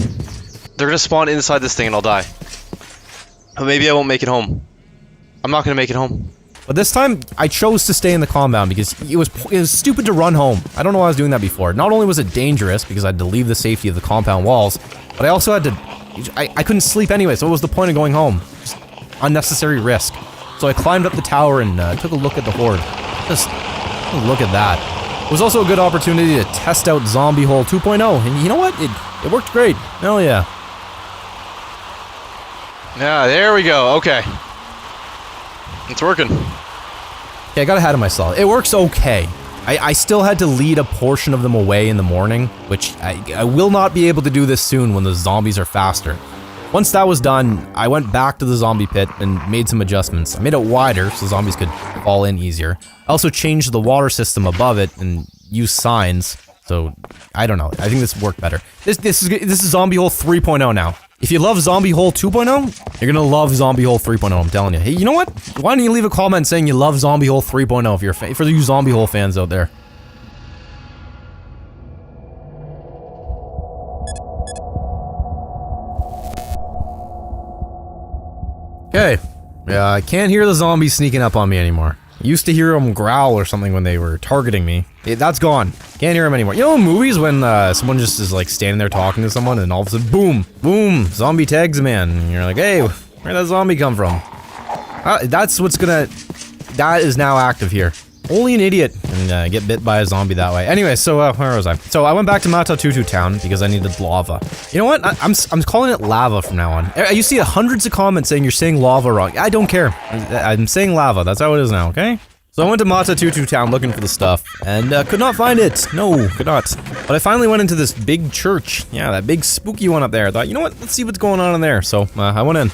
They're gonna spawn inside this thing and I'll die. But maybe I won't make it home. I'm not gonna make it home. But this time, I chose to stay in the compound because it was stupid to run home. I don't know why I was doing that before. Not only was it dangerous because I had to leave the safety of the compound walls, but I also had to... I couldn't sleep anyway, so what was the point of going home? Just unnecessary risk. So I climbed up the tower and took a look at the horde. Just look at that. It was also a good opportunity to test out Zombie Hole 2.0, and you know what? It worked great. Hell yeah. Yeah, there we go. Okay. It's working. Okay, I got ahead of myself. It works okay. I still had to lead a portion of them away in the morning, which I will not be able to do this soon when the zombies are faster. Once that was done, I went back to the zombie pit and made some adjustments. I made it wider so zombies could fall in easier. I also changed the water system above it and used signs. So, I don't know. I think this worked better. This is Zombie Hole 3.0 now. If you love Zombie Hole 2.0, you're gonna love Zombie Hole 3.0, I'm telling you. Hey, you know what? Why don't you leave a comment saying you love Zombie Hole 3.0 if you're for you Zombie Hole fans out there. Okay. Yeah, I can't hear the zombies sneaking up on me anymore. I used to hear them growl or something when they were targeting me. That's gone. Can't hear them anymore. You know in movies when someone just is like standing there talking to someone and all of a sudden, boom, boom, zombie tags a man. And you're like, hey, where'd that zombie come from? That is now active here. Only an idiot can get bit by a zombie that way. Anyway, so where was I? So I went back to Matatutu town because I needed lava. You know what? I'm calling it lava from now on. You see hundreds of comments saying you're saying lava wrong. I don't care. I'm saying lava. That's how it is now, okay? So I went to Matatutu town looking for the stuff and could not find it. No, could not. But I finally went into this big church. Yeah, that big spooky one up there. I thought, you know what? Let's see what's going on in there. So I went in.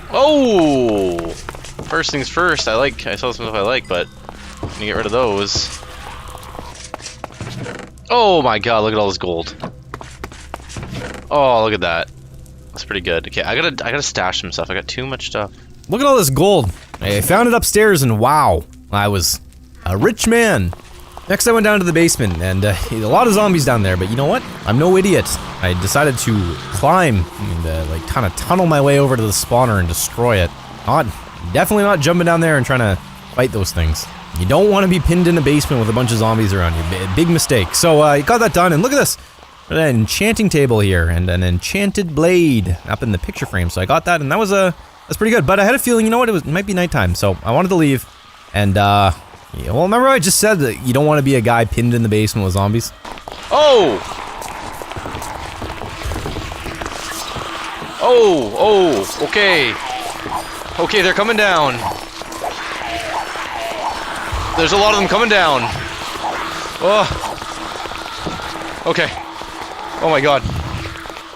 Oh! First things first, I saw some stuff I like, but I'm gonna get rid of those. Oh my god, look at all this gold. Oh, look at that. That's pretty good. Okay, I gotta stash some stuff. I got too much stuff. Look at all this gold. I found it upstairs and wow, I was a rich man. Next I went down to the basement and a lot of zombies down there, but you know what? I'm no idiot. I decided to climb and like kind of tunnel my way over to the spawner and destroy it. Definitely not jumping down there and trying to fight those things. You don't want to be pinned in a basement with a bunch of zombies around you. Big mistake. So I got that done and look at this. An enchanting table here and an enchanted blade up in the picture frame. So I got that and that's pretty good. But I had a feeling, you know what, it might be nighttime. So I wanted to leave and yeah, well, remember I just said that you don't want to be a guy pinned in the basement with zombies? Oh! Oh, okay. Okay, they're coming down. There's a lot of them coming down. Oh. Okay. Oh my god.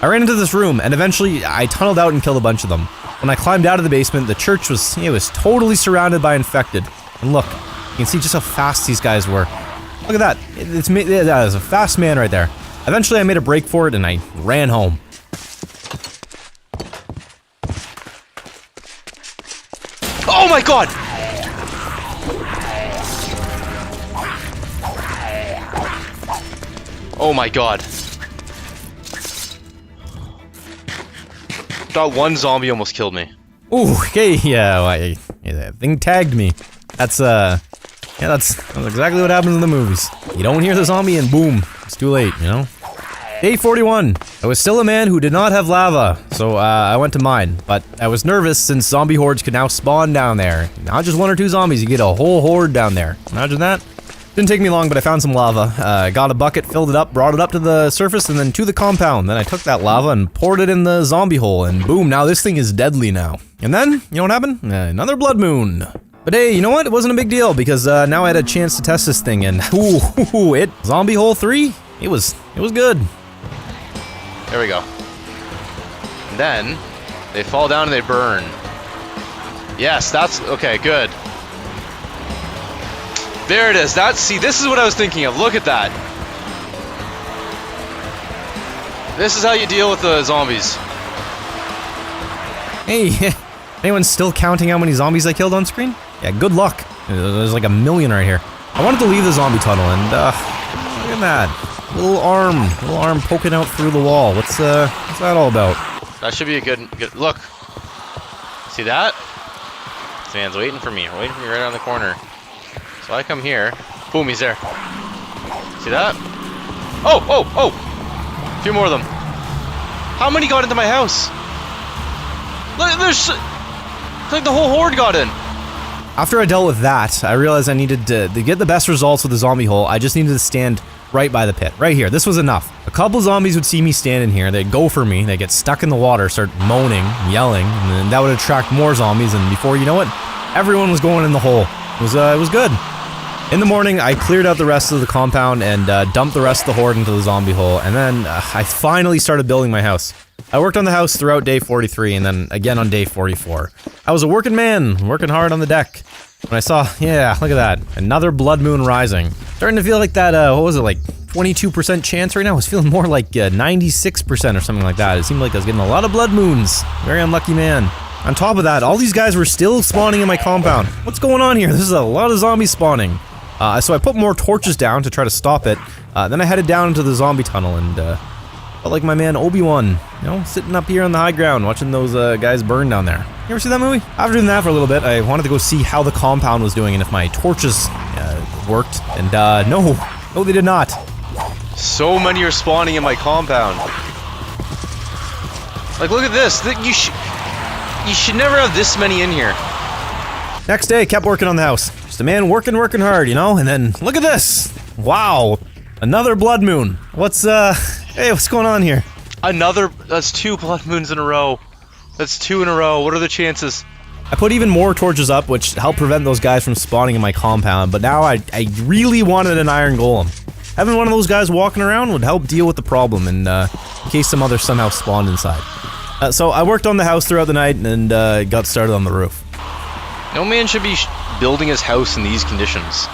I ran into this room and eventually I tunneled out and killed a bunch of them. When I climbed out of the basement, the church was totally surrounded by infected. And look, you can see just how fast these guys were. Look at that. That is a fast man right there. Eventually I made a break for it and I ran home. Oh my god! Oh my god. That one zombie almost killed me. Ooh, okay, yeah, that thing tagged me. That's exactly what happens in the movies. You don't hear the zombie and boom, it's too late, you know? Day 41. I was still a man who did not have lava, so I went to mine. But I was nervous since zombie hordes could now spawn down there. Not just one or two zombies, you get a whole horde down there. Imagine that. Didn't take me long, but I found some lava. Got a bucket, filled it up, brought it up to the surface, and then to the compound. Then I took that lava and poured it in the zombie hole, and boom, now this thing is deadly now. And then, you know what happened? Another blood moon. But hey, you know what? It wasn't a big deal, because now I had a chance to test this thing, and zombie hole 3? It was good. There we go. And then, they fall down and they burn. Yes, that's, okay, good. There it is. See, this is what I was thinking of. Look at that. This is how you deal with the zombies. Hey, anyone still counting how many zombies I killed on screen? Yeah, good luck. There's like a million right here. I wanted to leave the zombie tunnel and, look at that. Little arm poking out through the wall. What's that all about? That should be a good look. See that? This man's waiting for me right around the corner. So I come here. Boom, he's there. See that? Oh! A few more of them. How many got into my house? Look, there's like the whole horde got in. After I dealt with that, I realized I needed to get the best results with the zombie hole. I just needed to stand right by the pit. Right here. This was enough. A couple zombies would see me standing here. They'd go for me. They'd get stuck in the water, start moaning, yelling, and then that would attract more zombies. And before you know it, everyone was going in the hole. It was good. In the morning, I cleared out the rest of the compound and dumped the rest of the horde into the zombie hole. And then I finally started building my house. I worked on the house throughout day 43 and then again on day 44. I was a working man, working hard on the deck. When I saw, yeah, look at that. Another blood moon rising. Starting to feel like that, what was it, like 22% chance right now? I was feeling more like 96% or something like that. It seemed like I was getting a lot of blood moons. Very unlucky man. On top of that, all these guys were still spawning in my compound. What's going on here? This is a lot of zombies spawning. So I put more torches down to try to stop it. Then I headed down into the zombie tunnel and felt like my man Obi-Wan, you know, sitting up here on the high ground watching those guys burn down there. You ever see that movie? After doing that for a little bit, I wanted to go see how the compound was doing and if my torches worked. And no, they did not. So many are spawning in my compound. Like, look at this. You should never have this many in here. Next day, I kept working on the house. Just a man working hard, you know? And then, look at this! Wow! Another blood moon. Hey, what's going on here? That's 2 blood moons in a row. That's 2 in a row. What are the chances? I put even more torches up, which helped prevent those guys from spawning in my compound, but now I really wanted an iron golem. Having one of those guys walking around would help deal with the problem, and in case some others somehow spawned inside. So I worked on the house throughout the night, and got started on the roof. No man should be building his house in these conditions.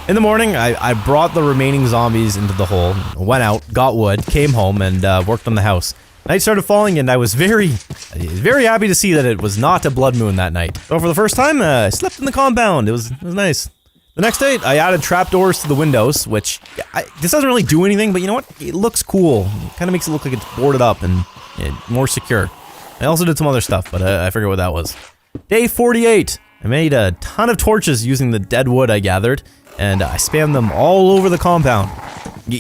In the morning, I brought the remaining zombies into the hole, went out, got wood, came home, and worked on the house. Night started falling, and I was very happy to see that it was not a blood moon that night. So for the first time, I slept in the compound. It was nice. The next day, I added trapdoors to the windows, which, this doesn't really do anything, but you know what? It looks cool. It kind of makes it look like it's boarded up and more secure. I also did some other stuff, but I forget what that was. Day 48. I made a ton of torches using the dead wood I gathered, and I spammed them all over the compound.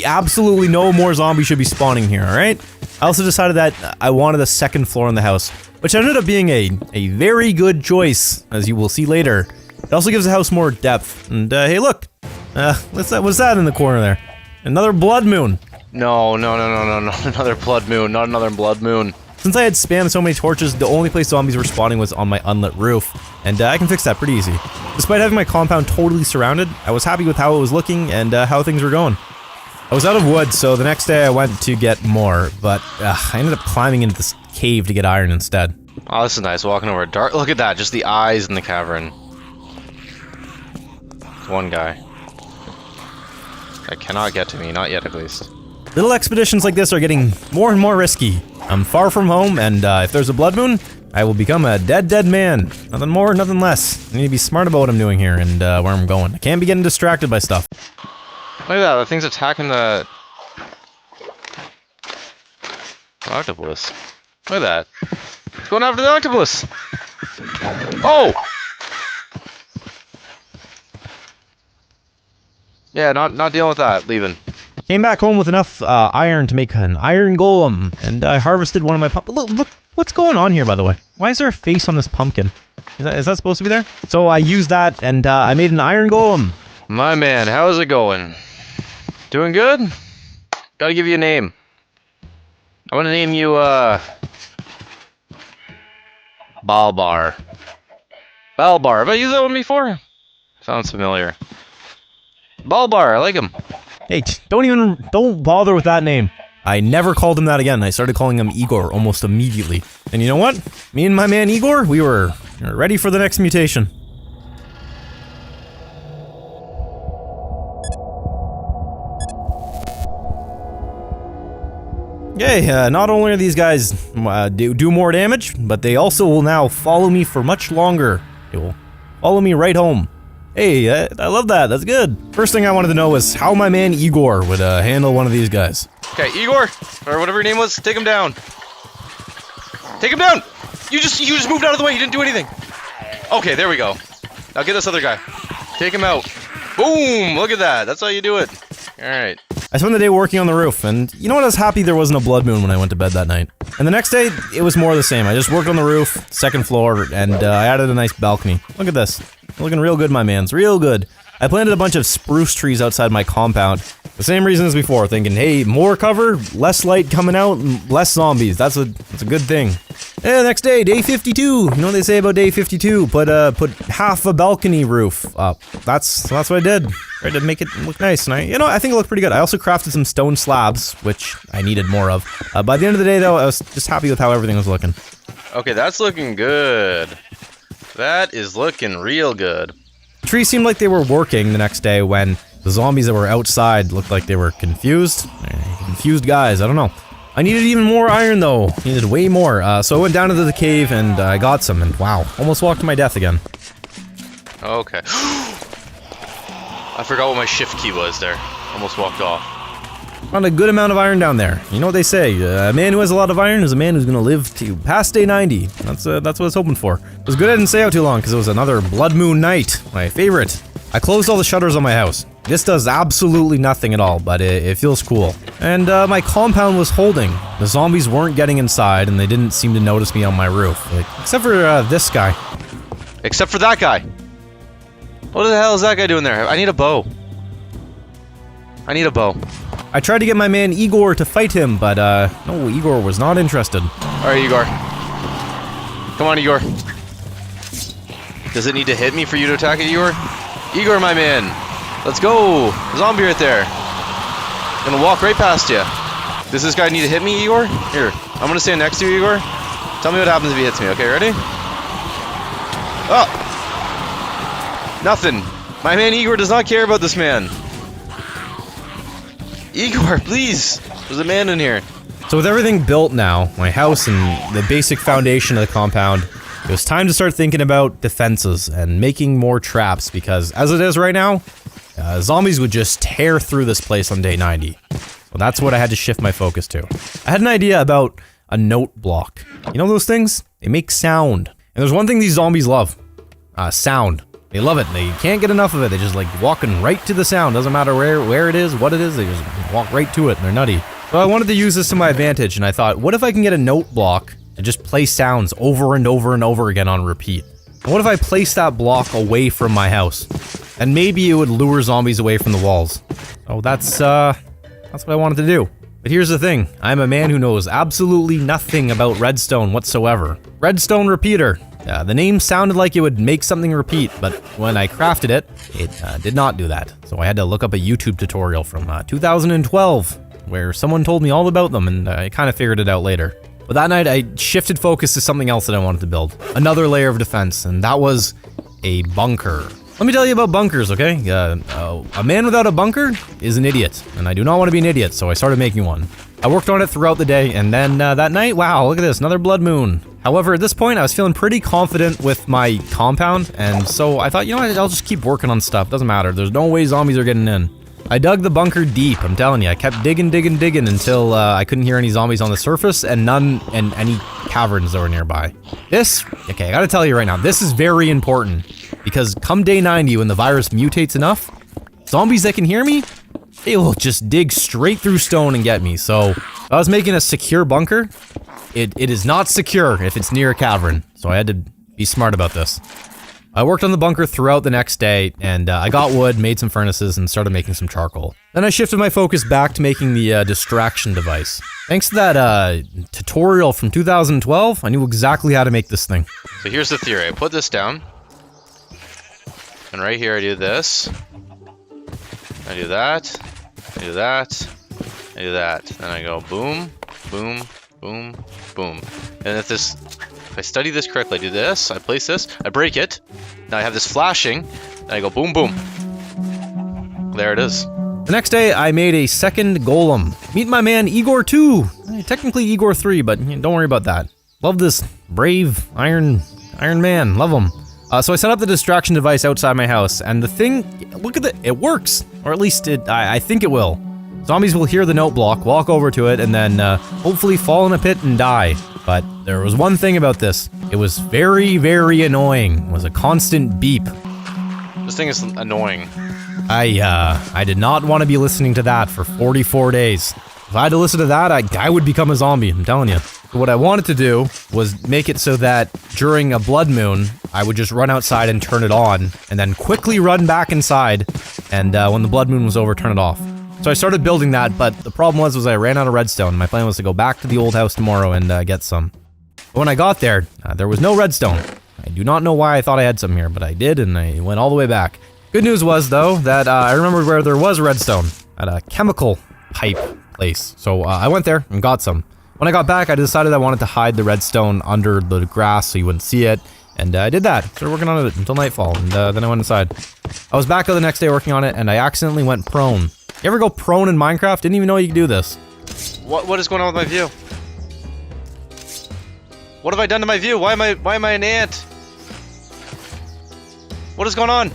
Absolutely no more zombies should be spawning here, alright? I also decided that I wanted a second floor in the house, which ended up being a very good choice, as you will see later. It also gives the house more depth. And hey, look! What's that in the corner there? Another blood moon! No, another blood moon, not another blood moon. Since I had spammed so many torches, the only place zombies were spawning was on my unlit roof, and I can fix that pretty easy. Despite having my compound totally surrounded, I was happy with how it was looking and how things were going. I was out of wood, so the next day I went to get more, but I ended up climbing into this cave to get iron instead. Oh, this is nice, walking over a dark. Look at that, just the eyes in the cavern. One guy. That cannot get to me, not yet at least. Little expeditions like this are getting more and more risky. I'm far from home, and if there's a blood moon, I will become a dead man. Nothing more, nothing less. I need to be smart about what I'm doing here and where I'm going. I can't be getting distracted by stuff. Look at that, the thing's attacking the octopus. Look at that. It's going after the octopus! Oh! Yeah, not dealing with that, leaving. Came back home with enough iron to make an iron golem, and I harvested one of my look, what's going on here, by the way? Why is there a face on this pumpkin? Is that supposed to be there? So I used that, and I made an iron golem. My man, how's it going? Doing good? Gotta give you a name. I wanna name you, Balbar. Balbar, have I used that one before? Sounds familiar. Balbar, I like him. Hey, don't bother with that name. I never called him that again. I started calling him Igor almost immediately. And you know what? Me and my man Igor, we were ready for the next mutation. Okay, not only are these guys do more damage, but they also will now follow me for much longer. They will follow me right home. Hey, I love that. That's good. First thing I wanted to know was how my man Igor would handle one of these guys. Okay, Igor, or whatever your name was, take him down. Take him down! You just moved out of the way, you didn't do anything. Okay, there we go. Now get this other guy. Take him out. Boom! Look at that. That's how you do it. Alright. I spent the day working on the roof, and you know what? I was happy there wasn't a blood moon when I went to bed that night. And the next day, it was more of the same. I just worked on the roof, second floor, and I added a nice balcony. Look at this. Looking real good, my mans. Real good. I planted a bunch of spruce trees outside my compound. The same reason as before, thinking, hey, more cover, less light coming out, and less zombies. That's a good thing. And next day, day 52. You know what they say about day 52? Put half a balcony roof up. That's what I did. Tried to make it look nice, and I think it looked pretty good. I also crafted some stone slabs, which I needed more of. By the end of the day, though, I was just happy with how everything was looking. Okay, that's looking good. That is looking real good. The trees seemed like they were working the next day when the zombies that were outside looked like they were confused. Confused guys, I don't know. I needed even more iron though. Needed way more. So I went down into the cave and I got some, and wow, almost walked to my death again. Okay. I forgot what my shift key was there. Almost walked off. Found a good amount of iron down there. You know what they say, a man who has a lot of iron is a man who's gonna live to past day 90. That's what I was hoping for. It was good I didn't stay out too long, because it was another blood moon night. My favorite. I closed all the shutters on my house. This does absolutely nothing at all, but it feels cool. And my compound was holding. The zombies weren't getting inside, and they didn't seem to notice me on my roof. Except for this guy. Except for that guy. What the hell is that guy doing there? I need a bow. I need a bow. I tried to get my man Igor to fight him, but no, Igor was not interested. Alright, Igor. Come on, Igor. Does it need to hit me for you to attack it, Igor? Igor, my man. Let's go. Zombie right there. Gonna walk right past you. Does this guy need to hit me, Igor? Here. I'm gonna stand next to you, Igor. Tell me what happens if he hits me. Okay, ready? Oh! Nothing. My man Igor does not care about this man. Igor, please! There's a man in here. So with everything built now, my house and the basic foundation of the compound, it was time to start thinking about defenses and making more traps because as it is right now, zombies would just tear through this place on day 90. So that's what I had to shift my focus to. I had an idea about a note block. You know those things? They make sound. And there's one thing these zombies love. Sound. They love it. They can't get enough of it. They just like walking right to the sound. Doesn't matter where it is, what it is, they just walk right to it and they're nutty. So I wanted to use this to my advantage and I thought, what if I can get a note block and just play sounds over and over and over again on repeat? And what if I place that block away from my house? And maybe it would lure zombies away from the walls. So that's what I wanted to do. But here's the thing, I'm a man who knows absolutely nothing about redstone whatsoever. Redstone repeater. The name sounded like it would make something repeat, but when I crafted it, it did not do that. So I had to look up a YouTube tutorial from 2012, where someone told me all about them, and I kind of figured it out later. But that night, I shifted focus to something else that I wanted to build. Another layer of defense, and that was a bunker. Let me tell you about bunkers, okay? A man without a bunker is an idiot, and I do not want to be an idiot, so I started making one. I worked on it throughout the day, and then that night, wow, look at this, another blood moon. However, at this point, I was feeling pretty confident with my compound, and so I thought, you know what, I'll just keep working on stuff, doesn't matter, there's no way zombies are getting in. I dug the bunker deep, I'm telling you, I kept digging until I couldn't hear any zombies on the surface and any caverns that were nearby. Okay, I gotta tell you right now, this is very important, because come day 90 when the virus mutates enough, zombies that can hear me, they will just dig straight through stone and get me. So I was making a secure bunker. It is not secure if it's near a cavern, so I had to be smart about this. I worked on the bunker throughout the next day, and I got wood, made some furnaces, and started making some charcoal. Then I shifted my focus back to making the distraction device. Thanks to that tutorial from 2012, I knew exactly how to make this thing. So here's the theory. I put this down. And right here I do this. I do that. I do that. I do that. Then I go boom, boom, boom, boom. And if I study this correctly, I do this, I place this, I break it. Now I have this flashing, and I go boom, boom. There it is. The next day, I made a second golem. Meet my man Igor 2. Technically Igor 3, but don't worry about that. Love this brave Iron Man. Love him. So I set up the distraction device outside my house, and the thing, look at it works. Or at least I think it will. Zombies will hear the note block, walk over to it, and then hopefully fall in a pit and die. But there was one thing about this. It was very, very annoying. It was a constant beep. This thing is annoying. I did not want to be listening to that for 44 days. If I had to listen to that, I would become a zombie, I'm telling you. What I wanted to do was make it so that during a blood moon, I would just run outside and turn it on, and then quickly run back inside, and when the blood moon was over, turn it off. So I started building that, but the problem was I ran out of redstone. My plan was to go back to the old house tomorrow and get some. But when I got there, there was no redstone. I do not know why I thought I had some here, but I did, and I went all the way back. Good news was, though, that I remembered where there was redstone, at a chemical pipe place. So I went there and got some. When I got back, I decided I wanted to hide the redstone under the grass so you wouldn't see it, and I did that. Started working on it until nightfall, and then I went inside. I was back the next day working on it, and I accidentally went prone. You ever go prone in Minecraft? Didn't even know you could do this. What is going on with my view? What have I done to my view? Why am I an ant? What is going on?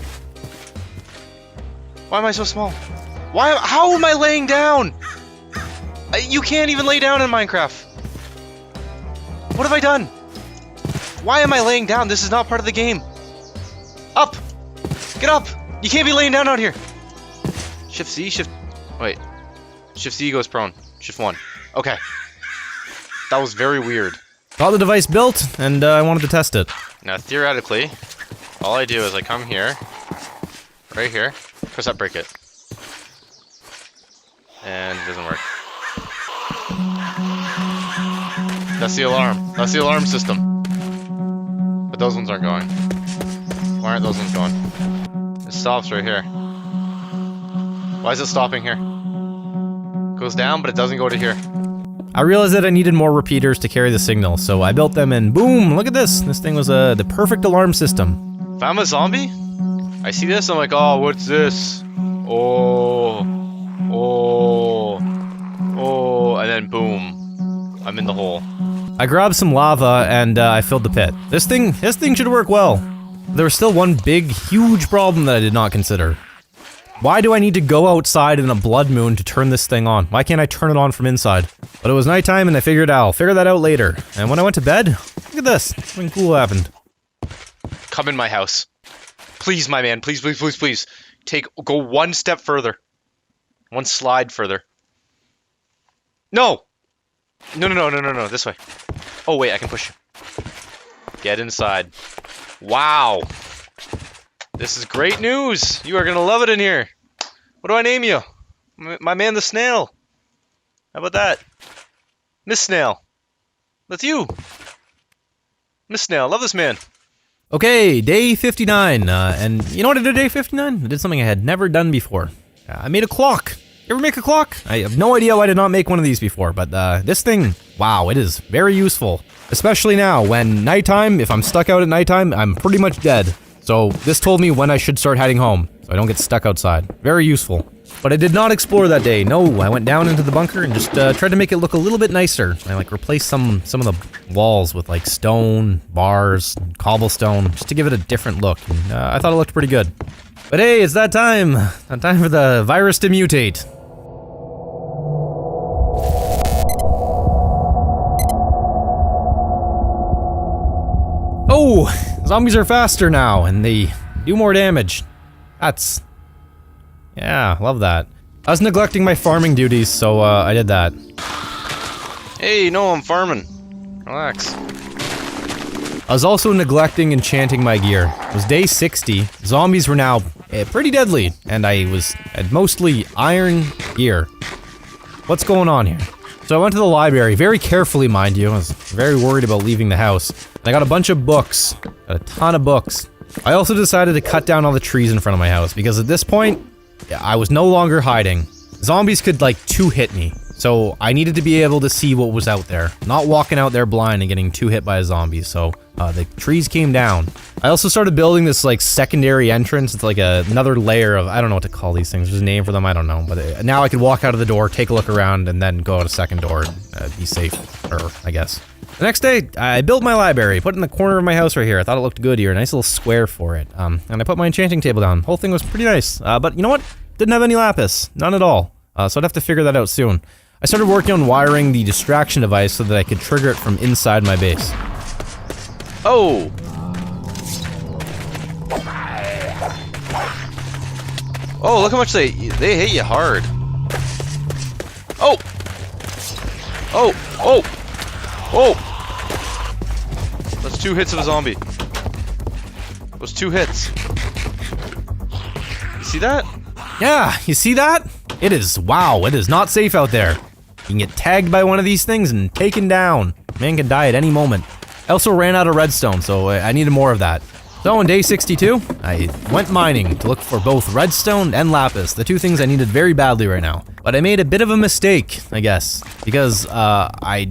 Why am I so small? How am I laying down? You can't even lay down in Minecraft. What have I done? Why am I laying down? This is not part of the game. Up! Get up! You can't be laying down out here. Shift C, wait. Shift C goes prone. Shift 1. Okay. That was very weird. Got the device built, and I wanted to test it. Now, theoretically, all I do is I come here, right here, press that break it. And it doesn't work. That's the alarm. That's the alarm system. But those ones aren't going. Why aren't those ones going? It stops right here. Why is it stopping here? Goes down, but it doesn't go to here. I realized that I needed more repeaters to carry the signal, so I built them and boom, look at this. This thing was the perfect alarm system. If I'm a zombie, I see this, I'm like, oh, what's this? Oh, and then boom. I'm in the hole. I grabbed some lava and I filled the pit. This thing should work well. There was still one big, huge problem that I did not consider. Why do I need to go outside in a blood moon to turn this thing on? Why can't I turn it on from inside? But it was nighttime and I figured I'll figure that out later. And when I went to bed, look at this. Something cool happened. Come in my house. Please, my man. Please, please, please, please. Go one step further. One slide further. No! No. This way. Oh, wait, I can push you. Get inside. Wow. This is great news. You are going to love it in here. What do I name you? My man, the snail. How about that? Miss Snail. That's you. Miss Snail. Love this man. Okay, day 59, and you know what I did day 59? I did something I had never done before. I made a clock. You ever make a clock? I have no idea why I did not make one of these before, but this thing, wow, it is very useful. Especially now, when nighttime, if I'm stuck out at nighttime, I'm pretty much dead. So this told me when I should start heading home, so I don't get stuck outside. Very useful. But I did not explore that day. No, I went down into the bunker and just tried to make it look a little bit nicer. I like replaced some of the walls with like stone, bars, cobblestone, just to give it a different look. And, I thought it looked pretty good. But hey, it's that time. Time for the virus to mutate. Oh, zombies are faster now and they do more damage. Yeah, love that. I was neglecting my farming duties, so I did that. Hey, no, I'm farming. Relax. I was also neglecting enchanting my gear. It was day 60. Zombies were now pretty deadly, and I had mostly iron gear. What's going on here? So I went to the library, very carefully, mind you. I was very worried about leaving the house. And I got a bunch of books. Got a ton of books. I also decided to cut down all the trees in front of my house, because at this point, I was no longer hiding. Zombies could, like, two-hit me. So I needed to be able to see what was out there. Not walking out there blind and getting two-hit by a zombie, so the trees came down. I also started building this, like, secondary entrance. It's like another layer of, I don't know what to call these things. There's a name for them, I don't know. But now I could walk out of the door, take a look around, and then go out a second door and be safer, I guess. The next day, I built my library, put it in the corner of my house right here. I thought it looked good here, a nice little square for it. And I put my enchanting table down. The whole thing was pretty nice. But you know what? Didn't have any lapis. None at all. So I'd have to figure that out soon. I started working on wiring the distraction device so that I could trigger it from inside my base. Oh! Oh, look how much they hit you hard. Oh! Oh! Oh! Oh! That's 2 hits of a zombie. Those 2 hits. You see that? Yeah, you see that? It is, wow, it is not safe out there. You can get tagged by one of these things and taken down. Man can die at any moment. I also ran out of redstone, so I needed more of that. So on day 62, I went mining to look for both redstone and lapis, the two things I needed very badly right now. But I made a bit of a mistake, I guess, because I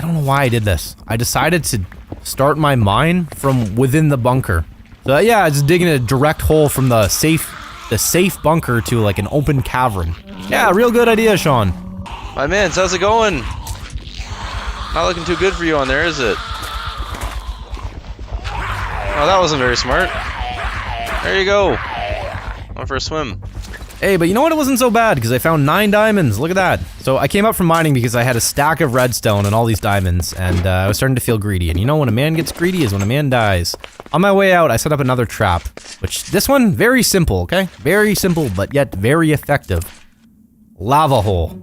don't know why I did this. I decided to start my mine from within the bunker. So yeah, I just digging a direct hole from the safe bunker to like an open cavern. Yeah, real good idea, Sean. My man, how's it going? Not looking too good for you on there, is it? Oh, that wasn't very smart. There you go. Going for a swim. Hey, but you know what? It wasn't so bad, because I found 9 diamonds. Look at that. So I came up from mining because I had a stack of redstone and all these diamonds, and I was starting to feel greedy. And you know, when a man gets greedy is when a man dies. On my way out, I set up another trap, which this one, very simple, okay? Very simple, but yet very effective. Lava hole.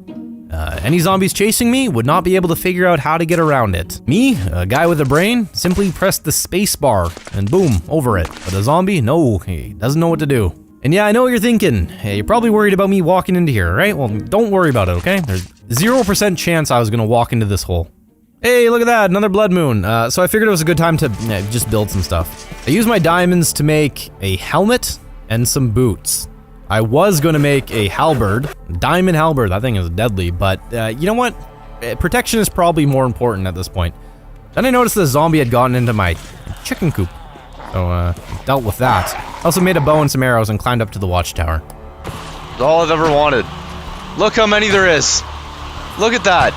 Any zombies chasing me would not be able to figure out how to get around it. Me, a guy with a brain, simply pressed the space bar and boom, over it. But a zombie, no, he doesn't know what to do. And yeah, I know what you're thinking. Hey, you're probably worried about me walking into here, right? Well, don't worry about it, okay? There's 0% chance I was gonna walk into this hole. Hey, look at that, another blood moon. So I figured it was a good time to just build some stuff. I used my diamonds to make a helmet and some boots. I was gonna make a halberd, diamond halberd, that thing is deadly, but you know what? Protection is probably more important at this point. Then I noticed the zombie had gotten into my chicken coop, so dealt with that. I also made a bow and some arrows and climbed up to the watchtower. It's all I've ever wanted. Look how many there is. Look at that.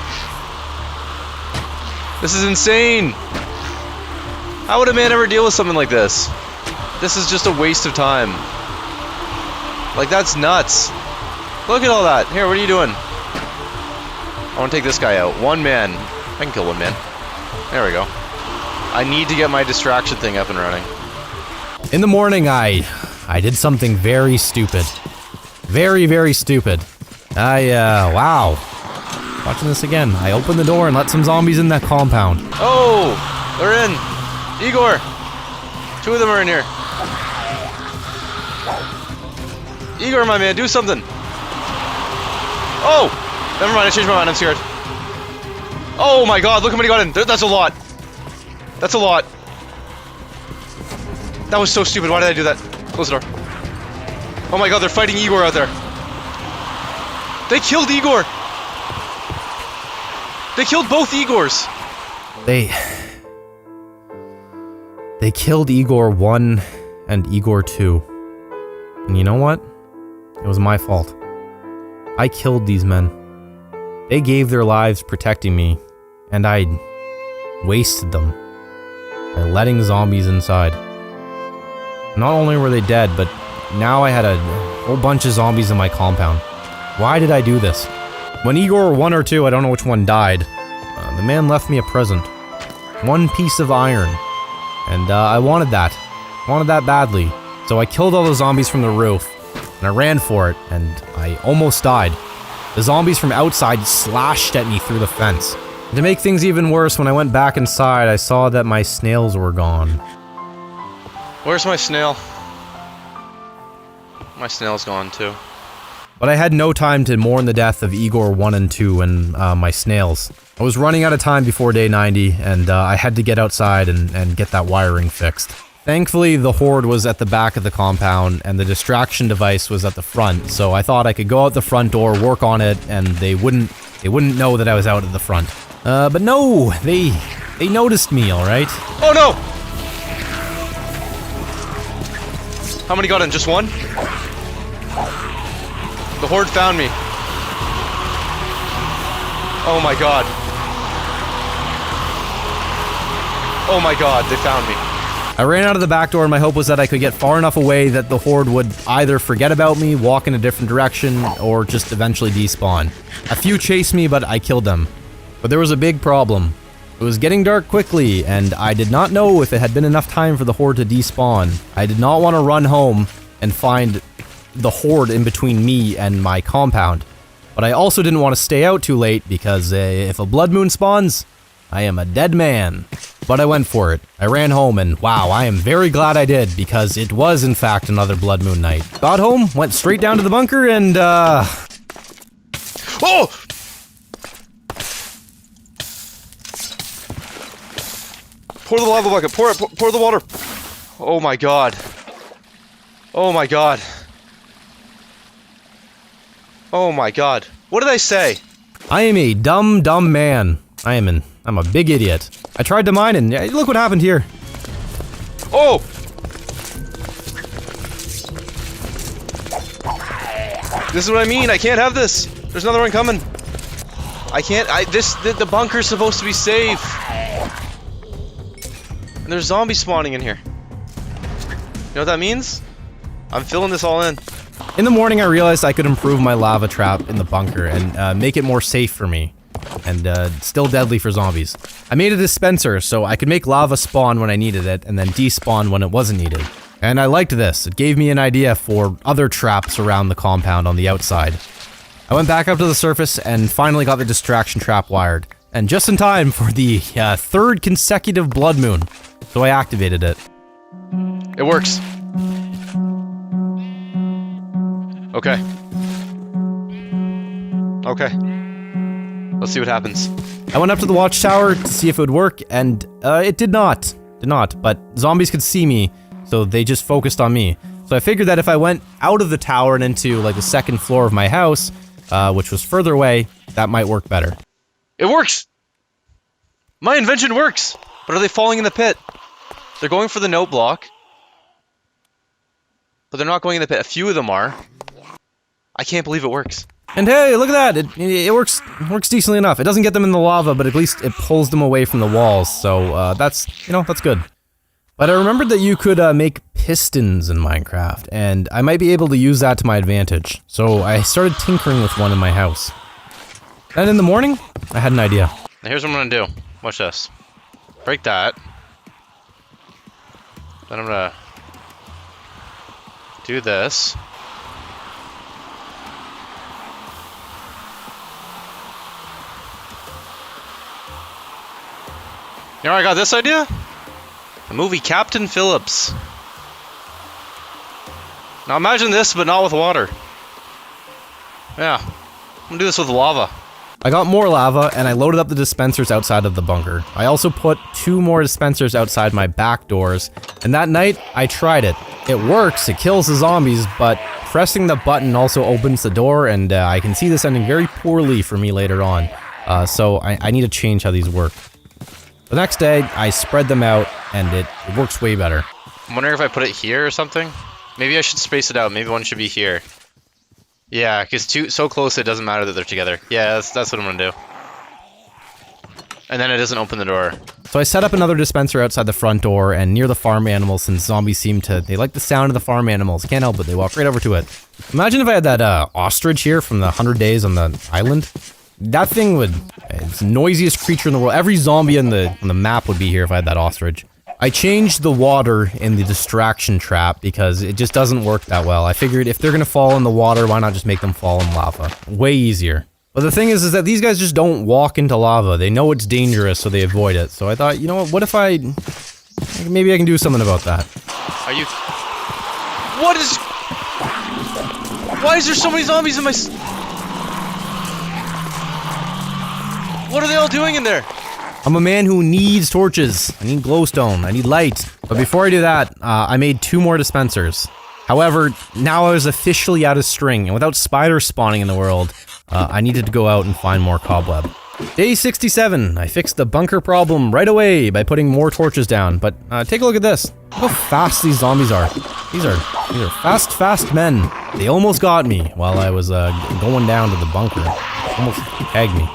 This is insane! How would a man ever deal with something like this? This is just a waste of time. Like, that's nuts. Look at all that. Here, what are you doing? I want to take this guy out. One man. I can kill one man. There we go. I need to get my distraction thing up and running. In the morning, I did something very stupid. Very, very stupid. Wow. Watching this again. I opened the door and let some zombies in that compound. Oh! They're in! Igor! 2 of them are in here. Igor, my man, do something! Oh! Never mind, I changed my mind, I'm scared. Oh my god, look how many got in! That's a lot! That's a lot! That was so stupid, why did I do that? Close the door. Oh my god, they're fighting Igor out there. They killed Igor! They killed both Igors! They killed Igor 1 and Igor 2. And you know what? It was my fault. I killed these men. They gave their lives protecting me, and I wasted them by letting zombies inside. Not only were they dead, but now I had a whole bunch of zombies in my compound. Why did I do this? When Igor 1 or 2, I don't know which one died, the man left me a present. 1 piece of iron. And I wanted that. Wanted that badly. So I killed all the zombies from the roof, and I ran for it, and I almost died. The zombies from outside slashed at me through the fence. And to make things even worse, when I went back inside, I saw that my snails were gone. Where's my snail? My snail's gone too. But I had no time to mourn the death of Igor 1 and 2 and my snails. I was running out of time before day 90, and I had to get outside and get that wiring fixed. Thankfully, the horde was at the back of the compound, and the distraction device was at the front, so I thought I could go out the front door, work on it, and they wouldn't know that I was out at the front. But no! They noticed me, alright? Oh no! How many got in? Just 1? The horde found me. Oh my god. Oh my god, they found me. I ran out of the back door and my hope was that I could get far enough away that the horde would either forget about me, walk in a different direction, or just eventually despawn. A few chased me, but I killed them. But there was a big problem. It was getting dark quickly, and I did not know if it had been enough time for the horde to despawn. I did not want to run home and find the horde in between me and my compound. But I also didn't want to stay out too late because if a blood moon spawns, I am a dead man. But I went for it. I ran home and wow, I am very glad I did because it was in fact another blood moon night. Got home, went straight down to the bunker and Oh! Pour the lava bucket, pour it, pour the water. Oh my god. Oh my god. Oh my god. What did I say? I am a dumb man. I'm a big idiot. I tried to mine and look what happened here. Oh! This is what I mean, I can't have this. There's another one coming. I can't, the bunker's supposed to be safe. And there's zombies spawning in here. You know what that means? I'm filling this all in. In the morning I realized I could improve my lava trap in the bunker and make it more safe for me. And still deadly for zombies. I made a dispenser so I could make lava spawn when I needed it and then despawn when it wasn't needed. And I liked this. It gave me an idea for other traps around the compound on the outside. I went back up to the surface and finally got the distraction trap wired. And just in time for the 3rd consecutive blood moon. So I activated it. It works. Okay. Okay. Let's see what happens. I went up to the watchtower to see if it would work, and it did not. But zombies could see me, so they just focused on me. So I figured that if I went out of the tower and into, like, the 2nd floor of my house, which was further away, that might work better. It works! My invention works! But are they falling in the pit? They're going for the note block. But they're not going in the pit. A few of them are. I can't believe it works. And hey, look at that! It works decently enough. It doesn't get them in the lava, but at least it pulls them away from the walls, so that's good. But I remembered that you could make pistons in Minecraft, and I might be able to use that to my advantage. So I started tinkering with one in my house. Then in the morning, I had an idea. Now here's what I'm gonna do. Watch this. Break that. Then I'm gonna do this. You know where I got this idea? The movie Captain Phillips. Now imagine this, but not with water. Yeah, I'm gonna do this with lava. I got more lava, and I loaded up the dispensers outside of the bunker. I also put 2 more dispensers outside my back doors, and that night, I tried it. It works, it kills the zombies, but pressing the button also opens the door, and I can see this ending very poorly for me later on. So I need to change how these work. The next day, I spread them out, and it works way better. I'm wondering if I put it here or something. Maybe I should space it out. Maybe one should be here. Yeah, because so close it doesn't matter that they're together. Yeah, that's what I'm gonna do. And then it doesn't open the door. So I set up another dispenser outside the front door and near the farm animals, since zombies they like the sound of the farm animals. Can't help it, they walk right over to it. Imagine if I had that ostrich here from the 100 Days on the island. That thing it's the noisiest creature in the world. Every zombie on the map would be here if I had that ostrich. I changed the water in the distraction trap because it just doesn't work that well. I figured if they're gonna fall in the water, why not just make them fall in lava? Way easier. But the thing is that these guys just don't walk into lava. They know it's dangerous, so they avoid it. So I thought, you know what if maybe I can do something about that. Are you... Why is there so many zombies in my... What are they all doing in there? I'm a man who needs torches. I need glowstone. I need light. But before I do that, I made 2 more dispensers. However, now I was officially out of string, and without spiders spawning in the world, I needed to go out and find more cobweb. Day 67, I fixed the bunker problem right away by putting more torches down. But take a look at this. Look how fast these zombies are. These are fast men. They almost got me while I was going down to the bunker. Almost tagged me.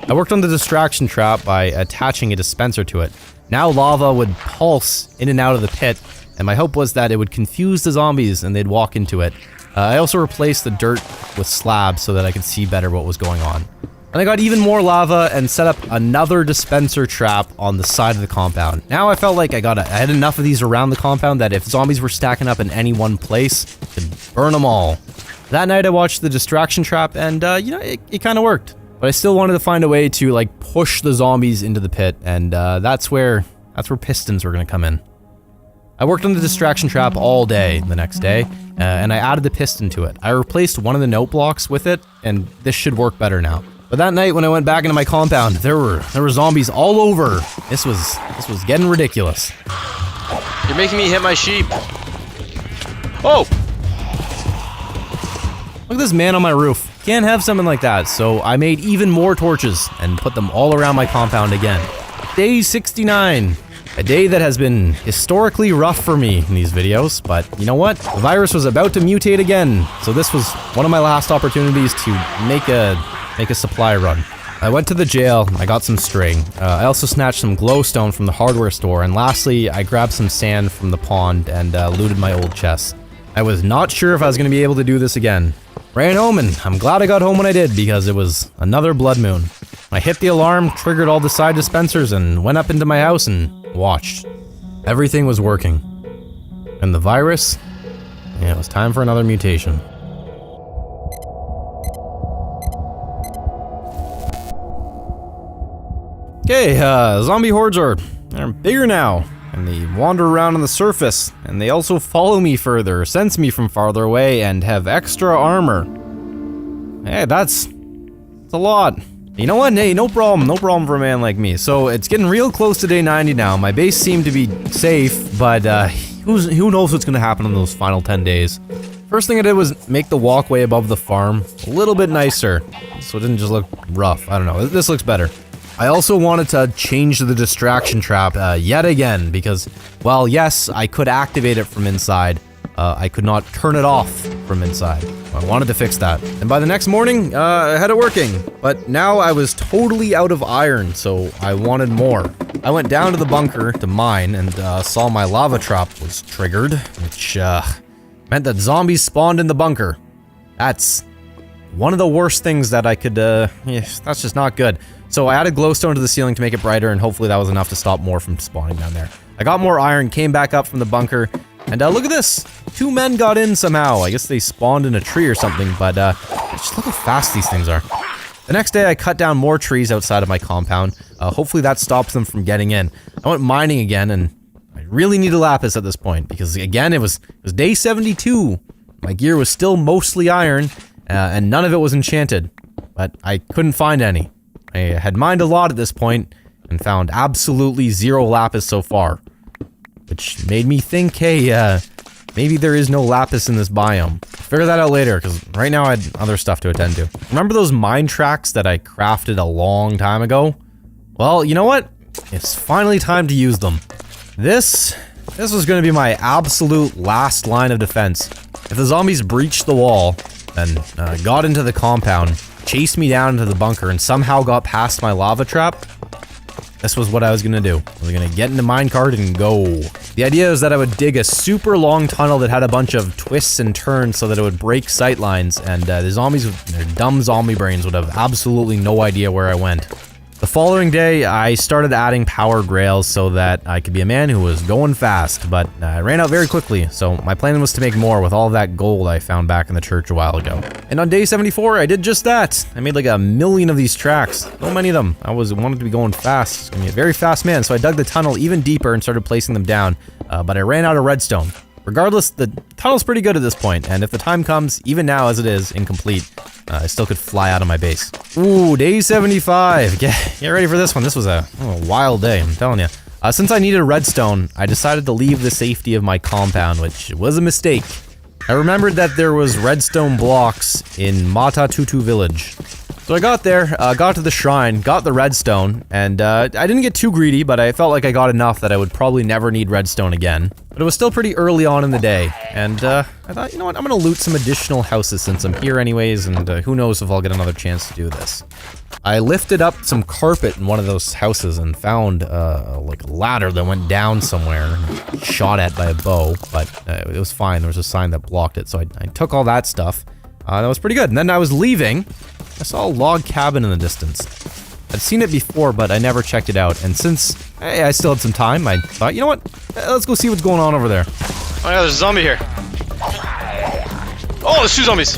I worked on the distraction trap by attaching a dispenser to it. Now lava would pulse in and out of the pit, and my hope was that it would confuse the zombies and they'd walk into it. I also replaced the dirt with slabs so that I could see better what was going on. And I got even more lava and set up another dispenser trap on the side of the compound. Now I felt like I had enough of these around the compound that if zombies were stacking up in any one place, I could burn them all. That night I watched the distraction trap and, it kind of worked. But I still wanted to find a way to, like, push the zombies into the pit, and that's where pistons were gonna come in. I worked on the distraction trap all day the next day, and I added the piston to it. I replaced one of the note blocks with it, and this should work better now. But that night when I went back into my compound, there were zombies all over. This was getting ridiculous. You're making me hit my sheep. Oh! Look at this man on my roof. Can't have something like that, so I made even more torches and put them all around my compound again. Day 69. A day that has been historically rough for me in these videos, but you know what? The virus was about to mutate again, so this was one of my last opportunities to make a supply run. I went to the jail, I got some string. I also snatched some glowstone from the hardware store, and lastly, I grabbed some sand from the pond and looted my old chest. I was not sure if I was going to be able to do this again. Ran home, and I'm glad I got home when I did, because it was another blood moon. I hit the alarm, triggered all the side dispensers, and went up into my house and watched. Everything was working. And the virus? Yeah, it was time for another mutation. Okay, zombie hordes they're bigger now. And they wander around on the surface, and they also follow me further, sense me from farther away, and have extra armor. Hey, that's a lot. You know what? Hey, no problem for a man like me. So it's getting real close to day 90 now. My base seemed to be safe, but who knows what's gonna happen in those final 10 days. First thing I did was make the walkway above the farm a little bit nicer, so it didn't just look rough. I don't know, this looks better. I also wanted to change the distraction trap yet again because, well, yes, I could activate it from inside. I could not turn it off from inside. I wanted to fix that. And by the next morning, I had it working. But now I was totally out of iron, so I wanted more. I went down to the bunker to mine and saw my lava trap was triggered, which meant that zombies spawned in the bunker. That's one of the worst things that I could, that's just not good. So I added glowstone to the ceiling to make it brighter, and hopefully that was enough to stop more from spawning down there. I got more iron, came back up from the bunker, and look at this! 2 men got in somehow. I guess they spawned in a tree or something, but just look how fast these things are. The next day I cut down more trees outside of my compound. Hopefully that stops them from getting in. I went mining again, and I really need a lapis at this point, because again, it was day 72. My gear was still mostly iron, and none of it was enchanted, but I couldn't find any. I had mined a lot at this point, and found absolutely 0 lapis so far. Which made me think, hey, maybe there is no lapis in this biome. Figure that out later, because right now I had other stuff to attend to. Remember those mine tracks that I crafted a long time ago? Well, you know what? It's finally time to use them. This was going to be my absolute last line of defense. If the zombies breached the wall, and got into the compound, chased me down into the bunker, and somehow got past my lava trap, this was what I was gonna do. I was gonna get into minecart and go. The idea is that I would dig a super long tunnel that had a bunch of twists and turns so that it would break sight lines, and the zombies with their dumb zombie brains would have absolutely no idea where I went. The following day, I started adding powered rails so that I could be a man who was going fast, but I ran out very quickly, so my plan was to make more with all of that gold I found back in the church a while ago. And on day 74, I did just that. I made like 1,000,000 of these tracks. So many of them. I wanted to be going fast. I was gonna be a very fast man, so I dug the tunnel even deeper and started placing them down, but I ran out of redstone. Regardless, the tunnel's pretty good at this point, and if the time comes, even now as it is, incomplete, I still could fly out of my base. Ooh, day 75. Get ready for this one. This was a wild day, I'm telling you. Since I needed redstone, I decided to leave the safety of my compound, which was a mistake. I remembered that there was redstone blocks in Mata Tutu village. So I got there, got to the shrine, got the redstone, and I didn't get too greedy, but I felt like I got enough that I would probably never need redstone again. But it was still pretty early on in the day, and I thought, you know what, I'm gonna loot some additional houses since I'm here anyways, and who knows if I'll get another chance to do this. I lifted up some carpet in one of those houses and found like a ladder that went down somewhere, and shot at by a bow, but it was fine. There was a sign that blocked it, so I took all that stuff. That was pretty good. And then I was leaving, I saw a log cabin in the distance. I'd seen it before, but I never checked it out, and since I still had some time, I thought, you know what, let's go see what's going on over there. Oh yeah, there's a zombie here. Oh, there's 2 zombies.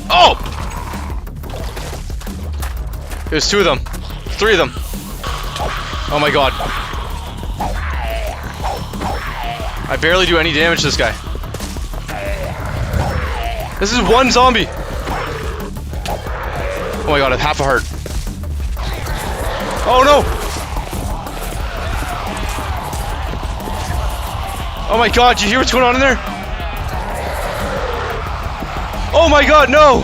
Oh! There's 2 of them. 3 of them. Oh my god. I barely do any damage to this guy. This is 1 zombie. Oh my god, I have half a heart. Oh no! Oh my god, do you hear what's going on in there? Oh my god, no!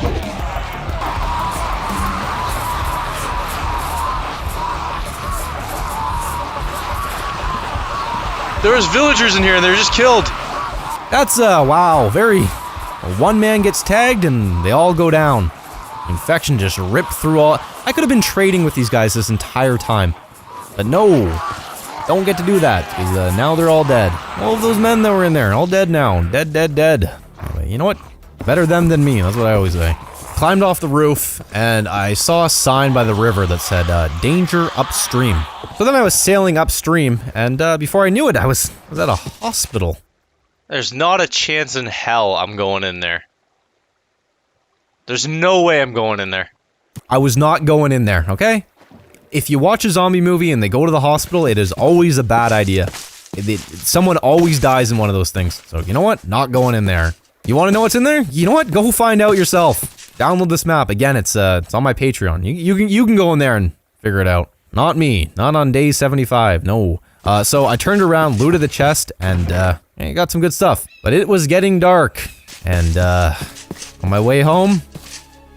There was villagers in here and they were just killed. That's, wow, very... One man gets tagged and they all go down. Infection just ripped through all... I could have been trading with these guys this entire time. But no, don't get to do that, because now they're all dead. All of those men that were in there, all dead now. Dead, dead, dead. Anyway, you know what? Better them than me, that's what I always say. Climbed off the roof, and I saw a sign by the river that said, danger upstream. So then I was sailing upstream, and before I knew it, I was at a hospital. There's not a chance in hell I'm going in there. There's no way I'm going in there. I was not going in there, okay? If you watch a zombie movie and they go to the hospital, it is always a bad idea. Someone always dies in one of those things. So you know what? Not going in there. You want to know what's in there? You know what? Go find out yourself. Download this map. Again, it's on my Patreon. You can go in there and figure it out. Not me. Not on day 75. No. So I turned around, looted the chest, and I got some good stuff. But it was getting dark, and on my way home,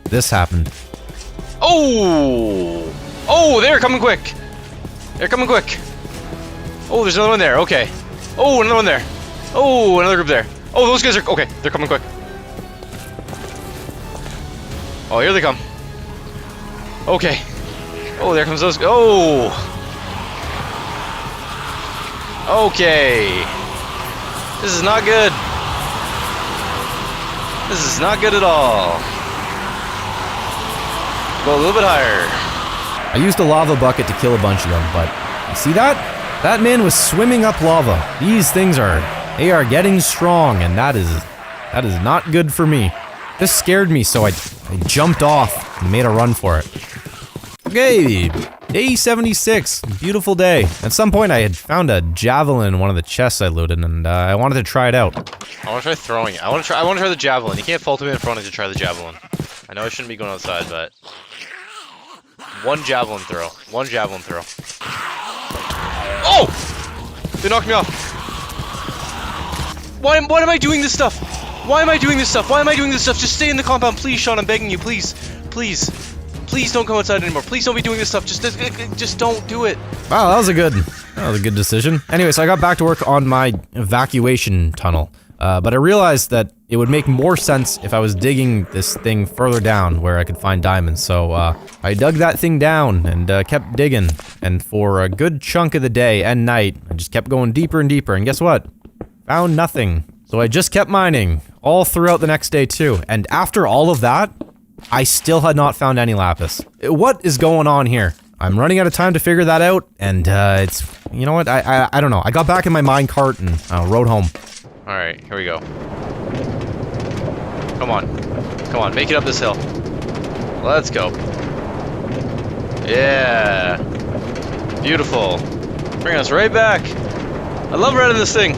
this happened. Oh! Oh, they're coming quick. They're coming quick. Oh, there's another one there. Okay. Oh, another one there. Oh, another group there. Oh, those guys are okay. They're coming quick. Oh, here they come. Okay. Oh, there comes those. Oh. Okay. This is not good. This is not good at all. Go a little bit higher. I used a lava bucket to kill a bunch of them, but you see that? That man was swimming up lava. These things they are getting strong, and that is not good for me. This scared me, so I jumped off and made a run for it. Okay, day 76, beautiful day. At some point I had found a javelin in one of the chests I looted, and I wanted to try it out. I want to try throwing it. I want to try the javelin. You can't fault me in front of to try the javelin. I know I shouldn't be going outside, but one javelin throw. One javelin throw. Oh! They knocked me off. Why am I doing this stuff? Why am I doing this stuff? Why am I doing this stuff? Just stay in the compound, please, Sean. I'm begging you, please, please, please don't come outside anymore. Please don't be doing this stuff. Just don't do it. Wow, that was a good decision. Anyway, so I got back to work on my evacuation tunnel, but I realized that it would make more sense if I was digging this thing further down where I could find diamonds. So I dug that thing down and kept digging, and for a good chunk of the day and night, I just kept going deeper and deeper. And guess what? Found nothing. So I just kept mining all throughout the next day too. And after all of that, I still had not found any lapis. What is going on here? I'm running out of time to figure that out, and it's, you know what, I don't know. I got back in my minecart and rode home. Alright, here we go. Come on, make it up this hill. Let's go. Yeah. Beautiful. Bring us right back. I love running this thing.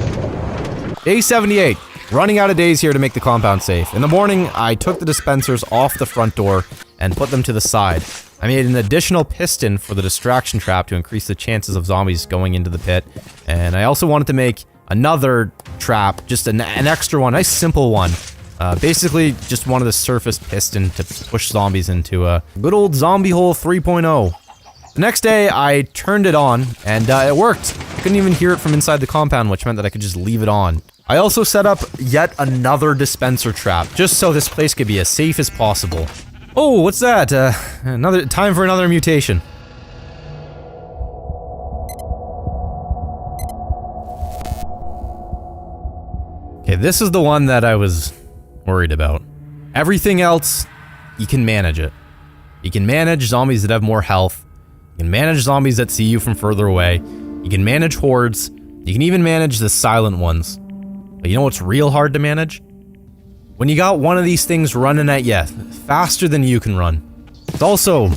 Day 78. Running out of days here to make the compound safe. In the morning, I took the dispensers off the front door and put them to the side. I made an additional piston for the distraction trap to increase the chances of zombies going into the pit. And I also wanted to make another trap, just an extra one, a nice simple one. Basically, just wanted a surface piston to push zombies into a good old zombie hole 3.0. The next day, I turned it on, and it worked. I couldn't even hear it from inside the compound, which meant that I could just leave it on. I also set up yet another dispenser trap, just so this place could be as safe as possible. Oh, what's that? Another time for another mutation. Okay, this is the one that I was worried about. Everything else, you can manage it. You can manage zombies that have more health. You can manage zombies that see you from further away. You can manage hordes. You can even manage the silent ones. But you know what's real hard to manage? When you got one of these things running at you faster than you can run. It's also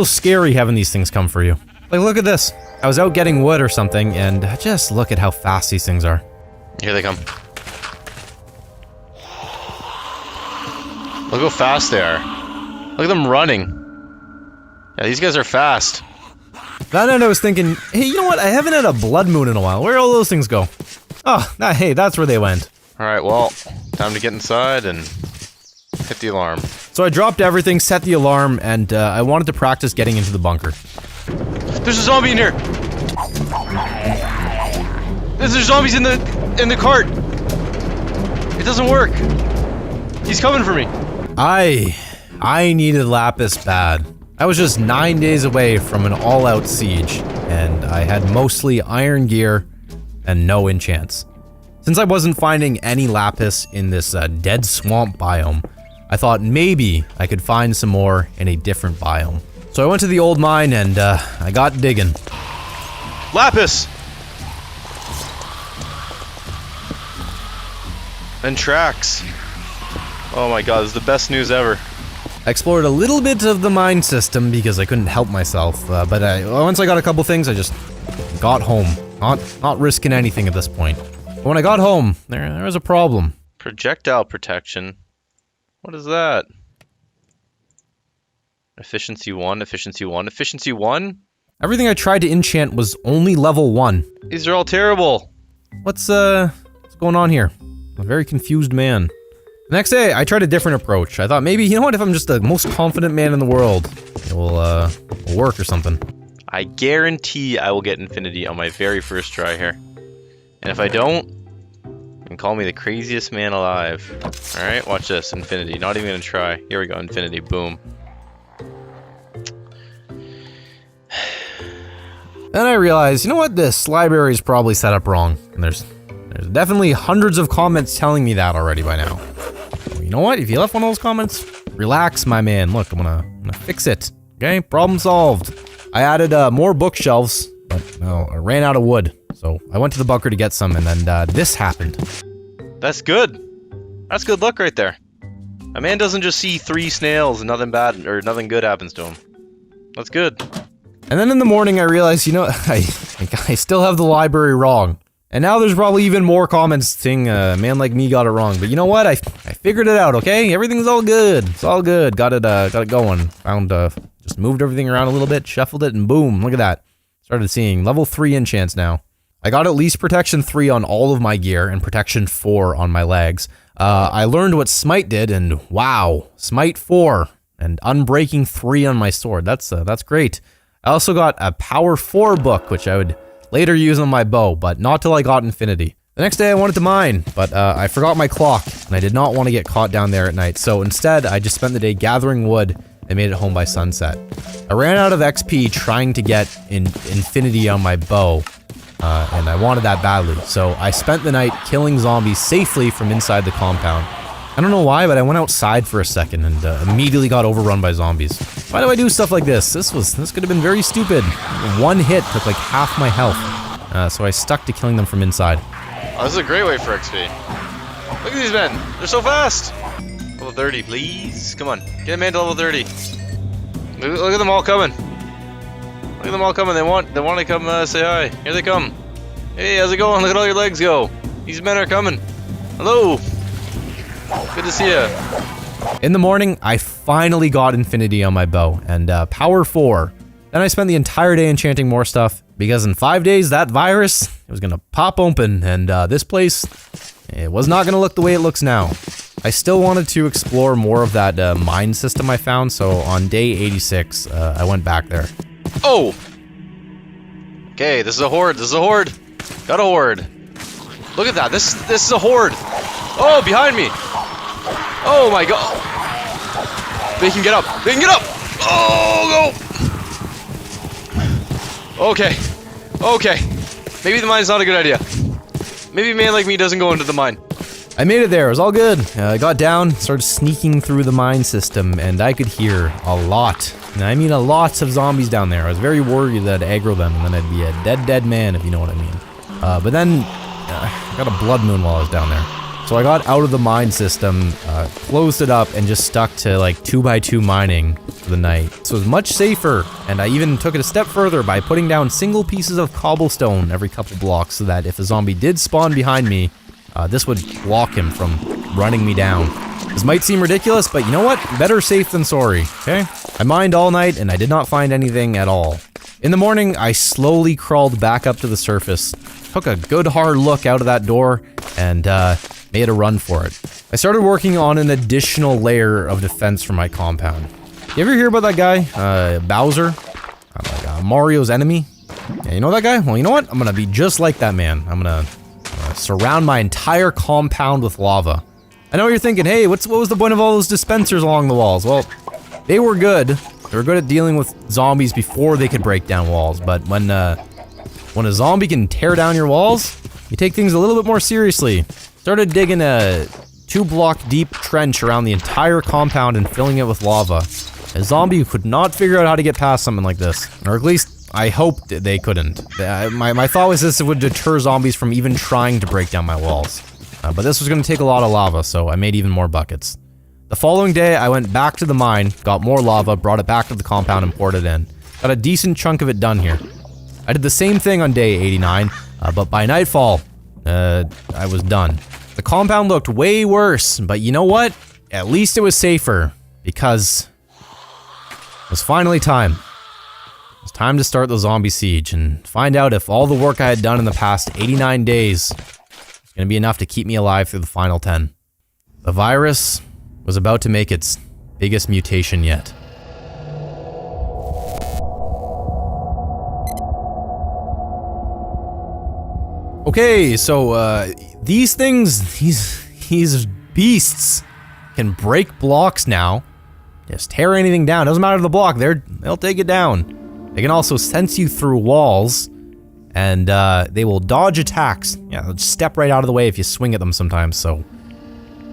scary having these things come for you. Like, look at this. I was out getting wood or something, and just look at how fast these things are. Here they come. Look how fast they are. Look at them running. Yeah, these guys are fast. That night I was thinking, hey, you know what? I haven't had a blood moon in a while. Where'd all those things go? Oh, hey, that's where they went. Alright, well, time to get inside and hit the alarm. So I dropped everything, set the alarm, and I wanted to practice getting into the bunker. There's a zombie in here! There's zombies in the cart! It doesn't work! He's coming for me! I needed lapis bad. I was just 9 days away from an all-out siege, and I had mostly iron gear and no enchants. Since I wasn't finding any lapis in this dead swamp biome, I thought maybe I could find some more in a different biome. So I went to the old mine and I got digging. Lapis! And tracks. Oh my god, this is the best news ever. I explored a little bit of the mine system because I couldn't help myself, but once I got a couple things, I just got home. Not risking anything at this point. But when I got home, there was a problem. Projectile protection? What is that? Efficiency 1, efficiency 1, efficiency 1? Everything I tried to enchant was only level 1. These are all terrible. What's going on here? I'm a very confused man. The next day, I tried a different approach. I thought maybe, you know what, if I'm just the most confident man in the world, it will work or something. I guarantee I will get infinity on my very first try here. And if I don't, and call me the craziest man alive. Alright, watch this. Infinity. Not even gonna try. Here we go. Infinity. Boom. Then I realized, you know what, this library is probably set up wrong. And there's definitely hundreds of comments telling me that already by now. Well, you know what, if you left one of those comments, relax, my man. Look, I'm gonna fix it. Okay, problem solved. I added more bookshelves, but no, I ran out of wood. So I went to the bunker to get some, and then this happened. That's good. That's good luck right there. A man doesn't just see 3 snails and nothing bad or nothing good happens to him. That's good. And then in the morning, I realized, you know, I still have the library wrong. And now there's probably even more comments saying a man like me got it wrong. But you know what? I figured it out, okay? Everything's all good. It's all good. Got it going. Found, just moved everything around a little bit, shuffled it, and boom, look at that. Started seeing level 3 enchants now. I got at least protection 3 on all of my gear and protection 4 on my legs. I learned what smite did, and wow, smite 4 and unbreaking 3 on my sword. That's great. I also got a power 4 book, which I would later use on my bow, but not till I got infinity. The next day I wanted to mine, but I forgot my clock, and I did not want to get caught down there at night, so instead I just spent the day gathering wood and made it home by sunset. I ran out of XP trying to get infinity on my bow, and I wanted that badly, so I spent the night killing zombies safely from inside the compound. I don't know why, but I went outside for a second and immediately got overrun by zombies. Why do I do stuff like this? This could have been very stupid. One hit took like half my health, so I stuck to killing them from inside. Oh, this is a great way for XP. Look at these men. They're so fast. Level 30, please. Come on. Get a man to level 30. Look at them all coming. Look at them all coming. They want to come say hi. Here they come. Hey, how's it going? Look at all your legs go. These men are coming. Hello. Good to see you. In the morning, I finally got infinity on my bow and power 4. Then I spent the entire day enchanting more stuff because in 5 days that virus was gonna pop open and this place, it was not gonna look the way it looks now. I still wanted to explore more of that mine system I found, so on day 86, I went back there. Oh! Okay, this is a horde. This is a horde. Got a horde. Look at that. This is a horde. Oh, behind me. Oh my god. They can get up. They can get up. Oh, go. Okay. Okay. Maybe the mine's not a good idea. Maybe a man like me doesn't go into the mine. I made it there. It was all good. I got down, started sneaking through the mine system, and I could hear a lot. And I mean a lot of zombies down there. I was very worried that I'd aggro them, and then I'd be a dead man, if you know what I mean. But then, I got a blood moon while I was down there. So I got out of the mine system, closed it up, and just stuck to like 2x2 mining for the night. So it was much safer, and I even took it a step further by putting down single pieces of cobblestone every couple blocks so that if a zombie did spawn behind me, this would block him from running me down. This might seem ridiculous, but you know what? Better safe than sorry, okay? I mined all night, and I did not find anything at all. In the morning, I slowly crawled back up to the surface, took a good hard look out of that door, and made a run for it. I started working on an additional layer of defense for my compound. You ever hear about that guy, Bowser? Mario's enemy? Yeah, you know that guy? Well, you know what? I'm gonna be just like that man. I'm gonna surround my entire compound with lava. I know what you're thinking, hey, what was the point of all those dispensers along the walls? Well, they were good. They were good at dealing with zombies before they could break down walls, but when a zombie can tear down your walls, you take things a little bit more seriously. Started digging a 2-block deep trench around the entire compound and filling it with lava. A zombie could not figure out how to get past something like this, or at least I hoped they couldn't. My thought was this would deter zombies from even trying to break down my walls. But this was going to take a lot of lava, so I made even more buckets. The following day, I went back to the mine, got more lava, brought it back to the compound, and poured it in. Got a decent chunk of it done here. I did the same thing on day 89, but by nightfall, I was done. The compound looked way worse, but you know what? At least it was safer, because it was finally time. It was time to start the zombie siege and find out if all the work I had done in the past 89 days was going to be enough to keep me alive through the final 10. The virus was about to make its biggest mutation yet. Okay, so these things, these beasts can break blocks now. Just tear anything down. Doesn't matter the block. They'll take it down. They can also sense you through walls, and they will dodge attacks. Yeah, they'll just step right out of the way if you swing at them sometimes. So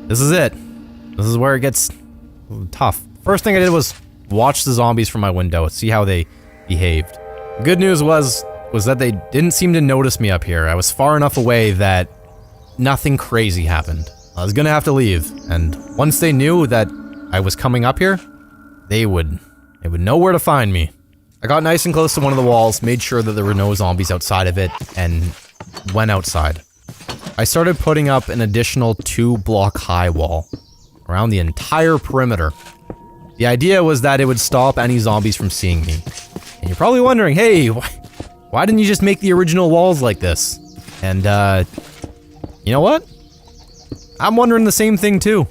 this is it. This is where it gets tough. First thing I did was watch the zombies from my window, see how they behaved. The good news was that they didn't seem to notice me up here. I was far enough away that nothing crazy happened. I was gonna have to leave, and once they knew that I was coming up here, they would know where to find me. I got nice and close to one of the walls, made sure that there were no zombies outside of it, and went outside. I started putting up an additional 2-block high wall around the entire perimeter. The idea was that it would stop any zombies from seeing me. And you're probably wondering, hey, why didn't you just make the original walls like this? And, you know what? I'm wondering the same thing too.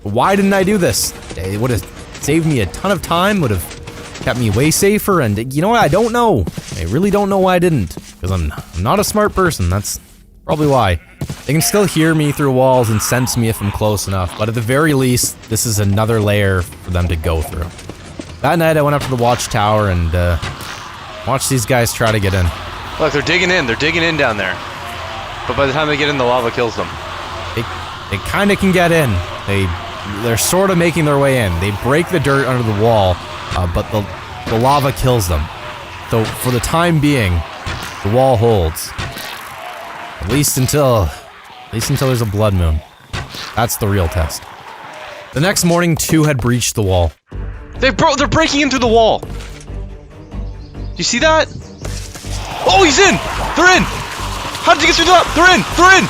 Why didn't I do this? It would have saved me a ton of time, would have kept me way safer, and you know what? I don't know. I really don't know why I didn't. Because I'm not a smart person, that's probably why. They can still hear me through walls and sense me if I'm close enough, but at the very least, this is another layer for them to go through. That night I went up to the watchtower and watched these guys try to get in. Look, they're digging in down there. But by the time they get in, the lava kills them. They kinda can get in. They're sort of making their way in. They break the dirt under the wall, but the lava kills them. So for the time being, the wall holds. At least until there's a blood moon. That's the real test. The next morning, 2 had breached the wall. They're breaking in through the wall. Do you see that? Oh, he's in! They're in! How did you get through that? They're in! They're in!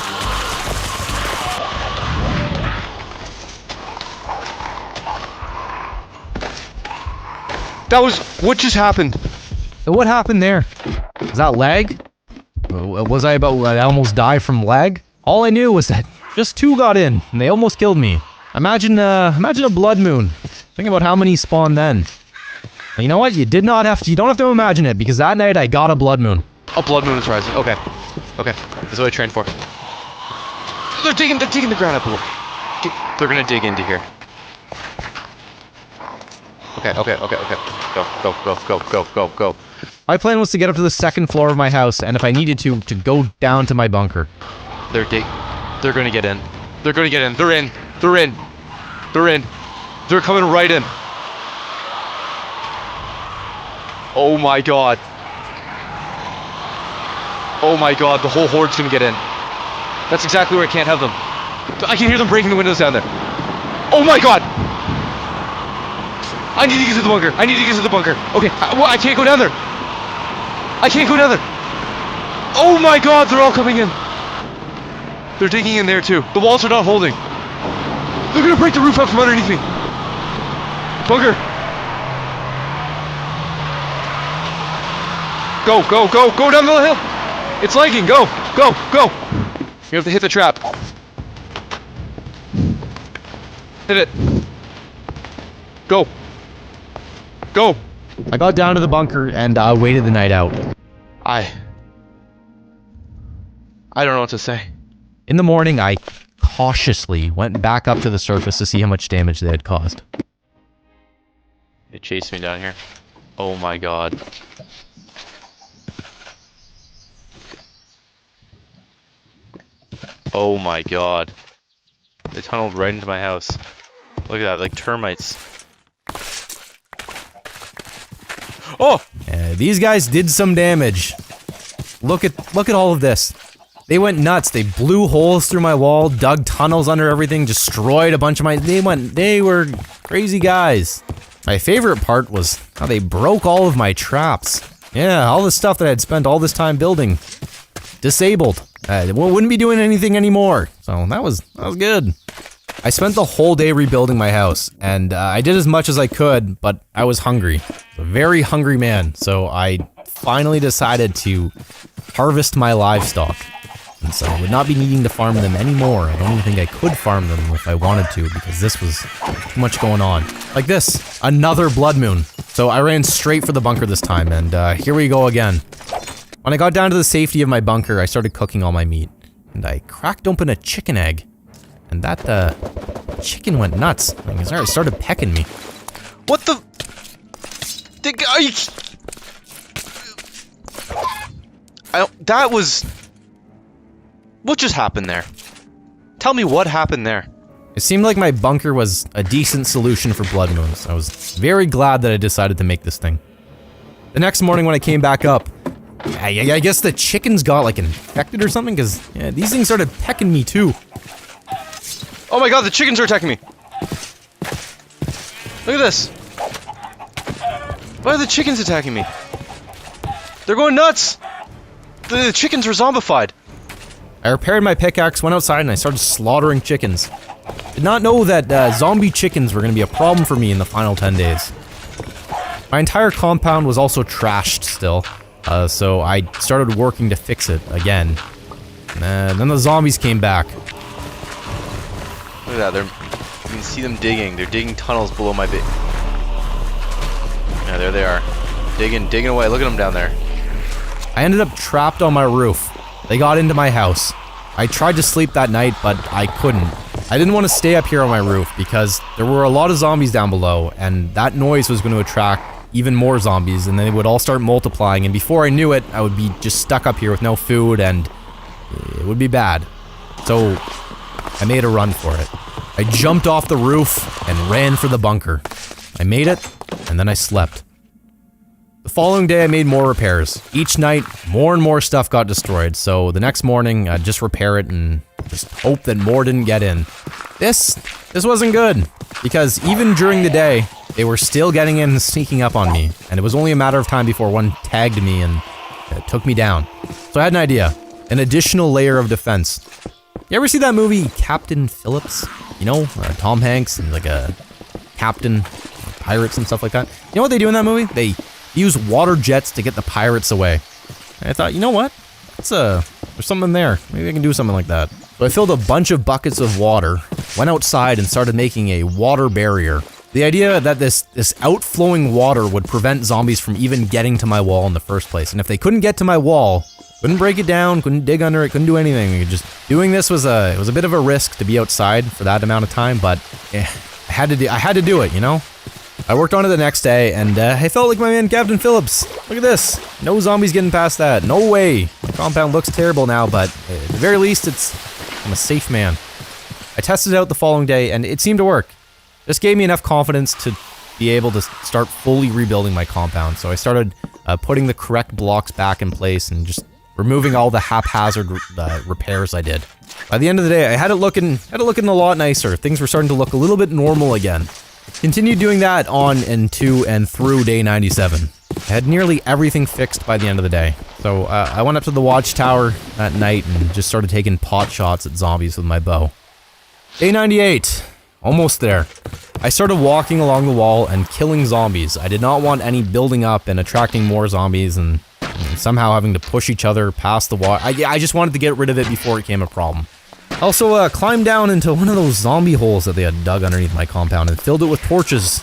That was... What just happened? What happened there? Was that lag? Was I almost died from lag? All I knew was that just 2 got in, and they almost killed me. Imagine a blood moon. Think about how many spawned then. You know what? You don't have to imagine it, because that night I got a blood moon. A blood moon is rising. Okay. Okay. That's what I trained for. They're digging the ground up a little. They're gonna dig into here. Okay. Go. My plan was to get up to the 2nd floor of my house, and if I needed to go down to my bunker. They're gonna get in. They're gonna get in. They're in. They're coming right in. Oh my god. Oh my god, the whole horde's gonna get in. That's exactly where I can't have them. I can hear them breaking the windows down there. Oh my god! I need to get to the bunker. Okay, I can't go down there. Oh my god, they're all coming in. They're digging in there too. The walls are not holding. They're gonna break the roof up from underneath me. Bunker. Go down the hill. It's lagging. Go. You have to hit the trap. Hit it. Go. I got down to the bunker and waited the night out. I don't know what to say. In the morning, I cautiously went back up to the surface to see how much damage they had caused. They chased me down here. Oh my god. Oh my god. They tunneled right into my house. Look at that, like termites. Oh! These guys did some damage. Look at all of this. They went nuts. They blew holes through my wall, dug tunnels under everything, destroyed a bunch of my... They were crazy guys. My favorite part was how they broke all of my traps. Yeah, all the stuff that I'd spent all this time building. Disabled. Wouldn't be doing anything anymore. So that was good. I spent the whole day rebuilding my house, and I did as much as I could, but I was hungry. A very hungry man, so I finally decided to harvest my livestock. And so I would not be needing to farm them anymore. I don't even think I could farm them if I wanted to, because this was too much going on. Like this, another blood moon. So I ran straight for the bunker this time, and here we go again. When I got down to the safety of my bunker, I started cooking all my meat. and I cracked open a chicken egg. And that, chicken went nuts. Like, it started pecking me. What the? Are you? That was. What just happened there? Tell me what happened there. It seemed like my bunker was a decent solution for blood moons. I was very glad that I decided to make this thing. The next morning when I came back up, I guess the chickens got like infected or something, because these things started pecking me too. Oh my god, the chickens are attacking me! Look at this! Why are the chickens attacking me? They're going nuts! The chickens are zombified. I repaired my pickaxe, went outside, and I started slaughtering chickens. Did not know that zombie chickens were going to be a problem for me in the final 10 days. My entire compound was also trashed still, so I started working to fix it again. Then the zombies came back. Look at that, you can see them digging. They're digging tunnels below my base. Yeah, there they are. Digging away. Look at them down there. I ended up trapped on my roof. They got into my house. I tried to sleep that night, but I couldn't. I didn't want to stay up here on my roof because there were a lot of zombies down below, and that noise was going to attract even more zombies, and they would all start multiplying, and before I knew it, I would be just stuck up here with no food, and it would be bad. So, I made a run for it. I jumped off the roof and ran for the bunker. I made it, and then I slept. The following day I made more repairs. Each night, more and more stuff got destroyed, so the next morning I'd just repair it and just hope that more didn't get in. This wasn't good, because even during the day, they were still getting in and sneaking up on me, and it was only a matter of time before one tagged me and took me down. So I had an idea, an additional layer of defense. You ever see that movie Captain Phillips? You know, Tom Hanks and like a captain, pirates and stuff like that. You know what they do in that movie? They use water jets to get the pirates away. And I thought, you know what? There's something there. Maybe I can do something like that. So I filled a bunch of buckets of water, went outside and started making a water barrier. The idea that this outflowing water would prevent zombies from even getting to my wall in the first place. And if they couldn't get to my wall, couldn't break it down, couldn't dig under it, couldn't do anything. Just doing this was a bit of a risk to be outside for that amount of time, but I had to do it, you know? I worked on it the next day, and I felt like my man Captain Phillips. Look at this. No zombies getting past that. No way. My compound looks terrible now, but at the very least, I'm a safe man. I tested it out the following day, and it seemed to work. This gave me enough confidence to be able to start fully rebuilding my compound. So I started putting the correct blocks back in place and just removing all the haphazard repairs I did. By the end of the day, I had it looking a lot nicer. Things were starting to look a little bit normal again. Continued doing that on and to and through day 97. I had nearly everything fixed by the end of the day. So I went up to the watchtower at night and just started taking pot shots at zombies with my bow. Day 98. Almost there. I started walking along the wall and killing zombies. I did not want any building up and attracting more zombies and somehow having to push each other past the wall. I just wanted to get rid of it before it became a problem. I also climbed down into one of those zombie holes that they had dug underneath my compound and filled it with torches.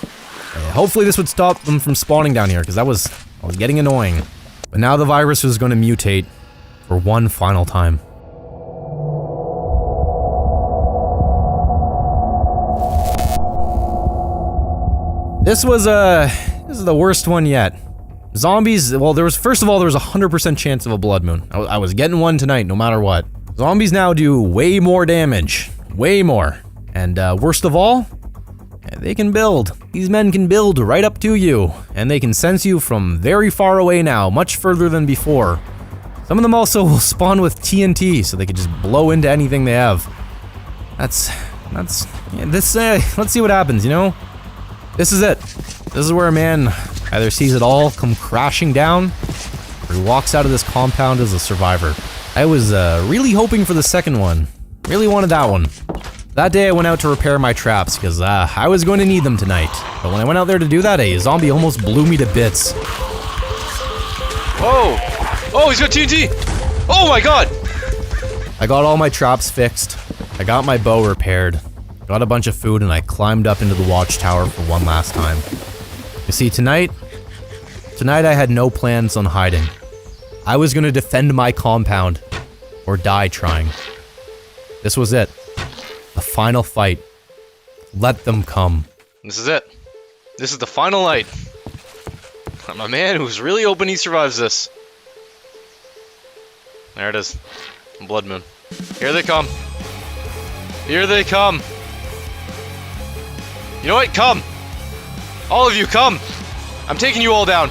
Hopefully this would stop them from spawning down here, because I was getting annoying. But now the virus was going to mutate for one final time. This is the worst one yet. Zombies, well, first of all, there was a 100% chance of a blood moon. I was getting one tonight, no matter what. Zombies now do way more damage. Way more. And worst of all, they can build. These men can build right up to you. And they can sense you from very far away now, much further than before. Some of them also will spawn with TNT, so they can just blow into anything they have. Let's see what happens, you know? This is it. This is where a man either sees it all come crashing down, or he walks out of this compound as a survivor. I was really hoping for the second one. Really wanted that one. That day I went out to repair my traps, because I was going to need them tonight. But when I went out there to do that, a zombie almost blew me to bits. Whoa! Oh, he's got TNT! Oh my god! I got all my traps fixed. I got my bow repaired. Got a bunch of food, and I climbed up into the watchtower for one last time. You see, tonight I had no plans on hiding. I was going to defend my compound, or die trying. This was it. The final fight. Let them come. This is it. This is the final night. I'm a man who's really hoping he survives this. There it is. Blood moon. Here they come. Here they come. You know what? Come. All of you, come. I'm taking you all down.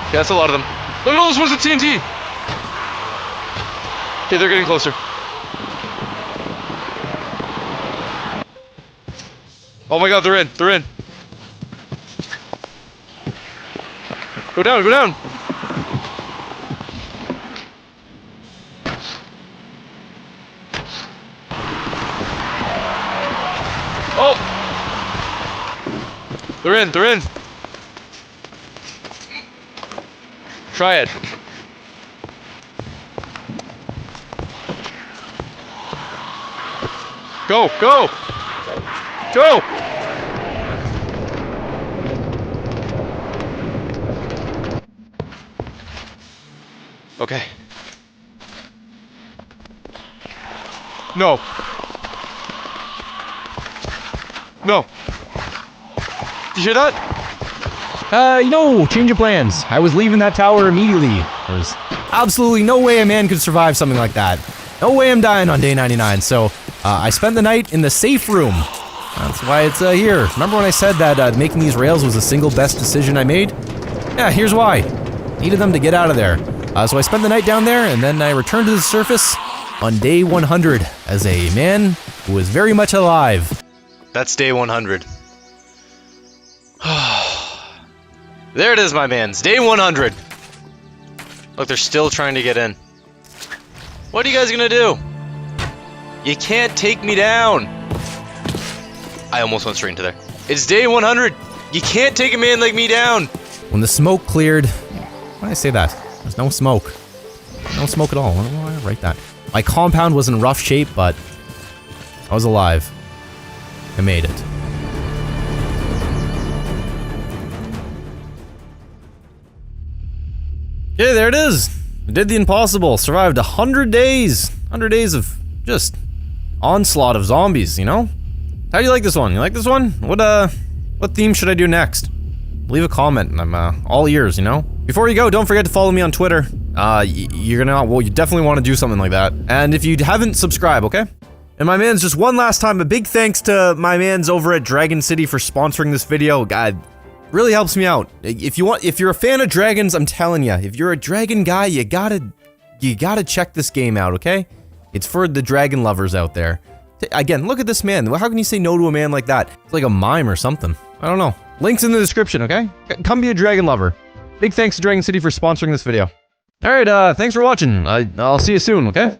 Yeah, that's a lot of them. Look at all those ones with TNT! Okay, they're getting closer. Oh my god, they're in! They're in! Go down, go down! Oh! They're in, they're in! Try it. Go, go! Go! Okay. No. No. Did you hear that? Change of plans. I was leaving that tower immediately. There's absolutely no way a man could survive something like that. No way I'm dying on day 99, so I spent the night in the safe room. That's why it's here. Remember when I said that making these rails was the single best decision I made? Yeah, here's why. Needed them to get out of there. So I spent the night down there, and then I returned to the surface on day 100 as a man who was very much alive. That's day 100. There it is, my mans. Day 100. Look, they're still trying to get in. What are you guys gonna do? You can't take me down. I almost went straight into there. It's day 100. You can't take a man like me down. When the smoke cleared... Why did I say that? There's no smoke. No smoke at all. Why did I write that? My compound was in rough shape, but... I was alive. I made it. Yeah, there it is. I did the impossible. Survived 100 days. 100 days of just onslaught of zombies, you know? How do you like this one? You like this one? What theme should I do next? Leave a comment and I'm all ears, you know? Before you go, don't forget to follow me on Twitter. You definitely want to do something like that. And if you haven't, subscribe, okay? And my mans, just one last time, a big thanks to my mans over at Dragon City for sponsoring this video. God, really helps me out. If you're a fan of dragons, I'm telling you, if you're a dragon guy, you gotta check this game out, okay? It's for the dragon lovers out there. Again, look at this man. How can you say no to a man like that? It's like a mime or something. I don't know. Links in the description, okay? Come be a dragon lover. Big thanks to Dragon City for sponsoring this video. Alright, thanks for watching. I'll see you soon, okay?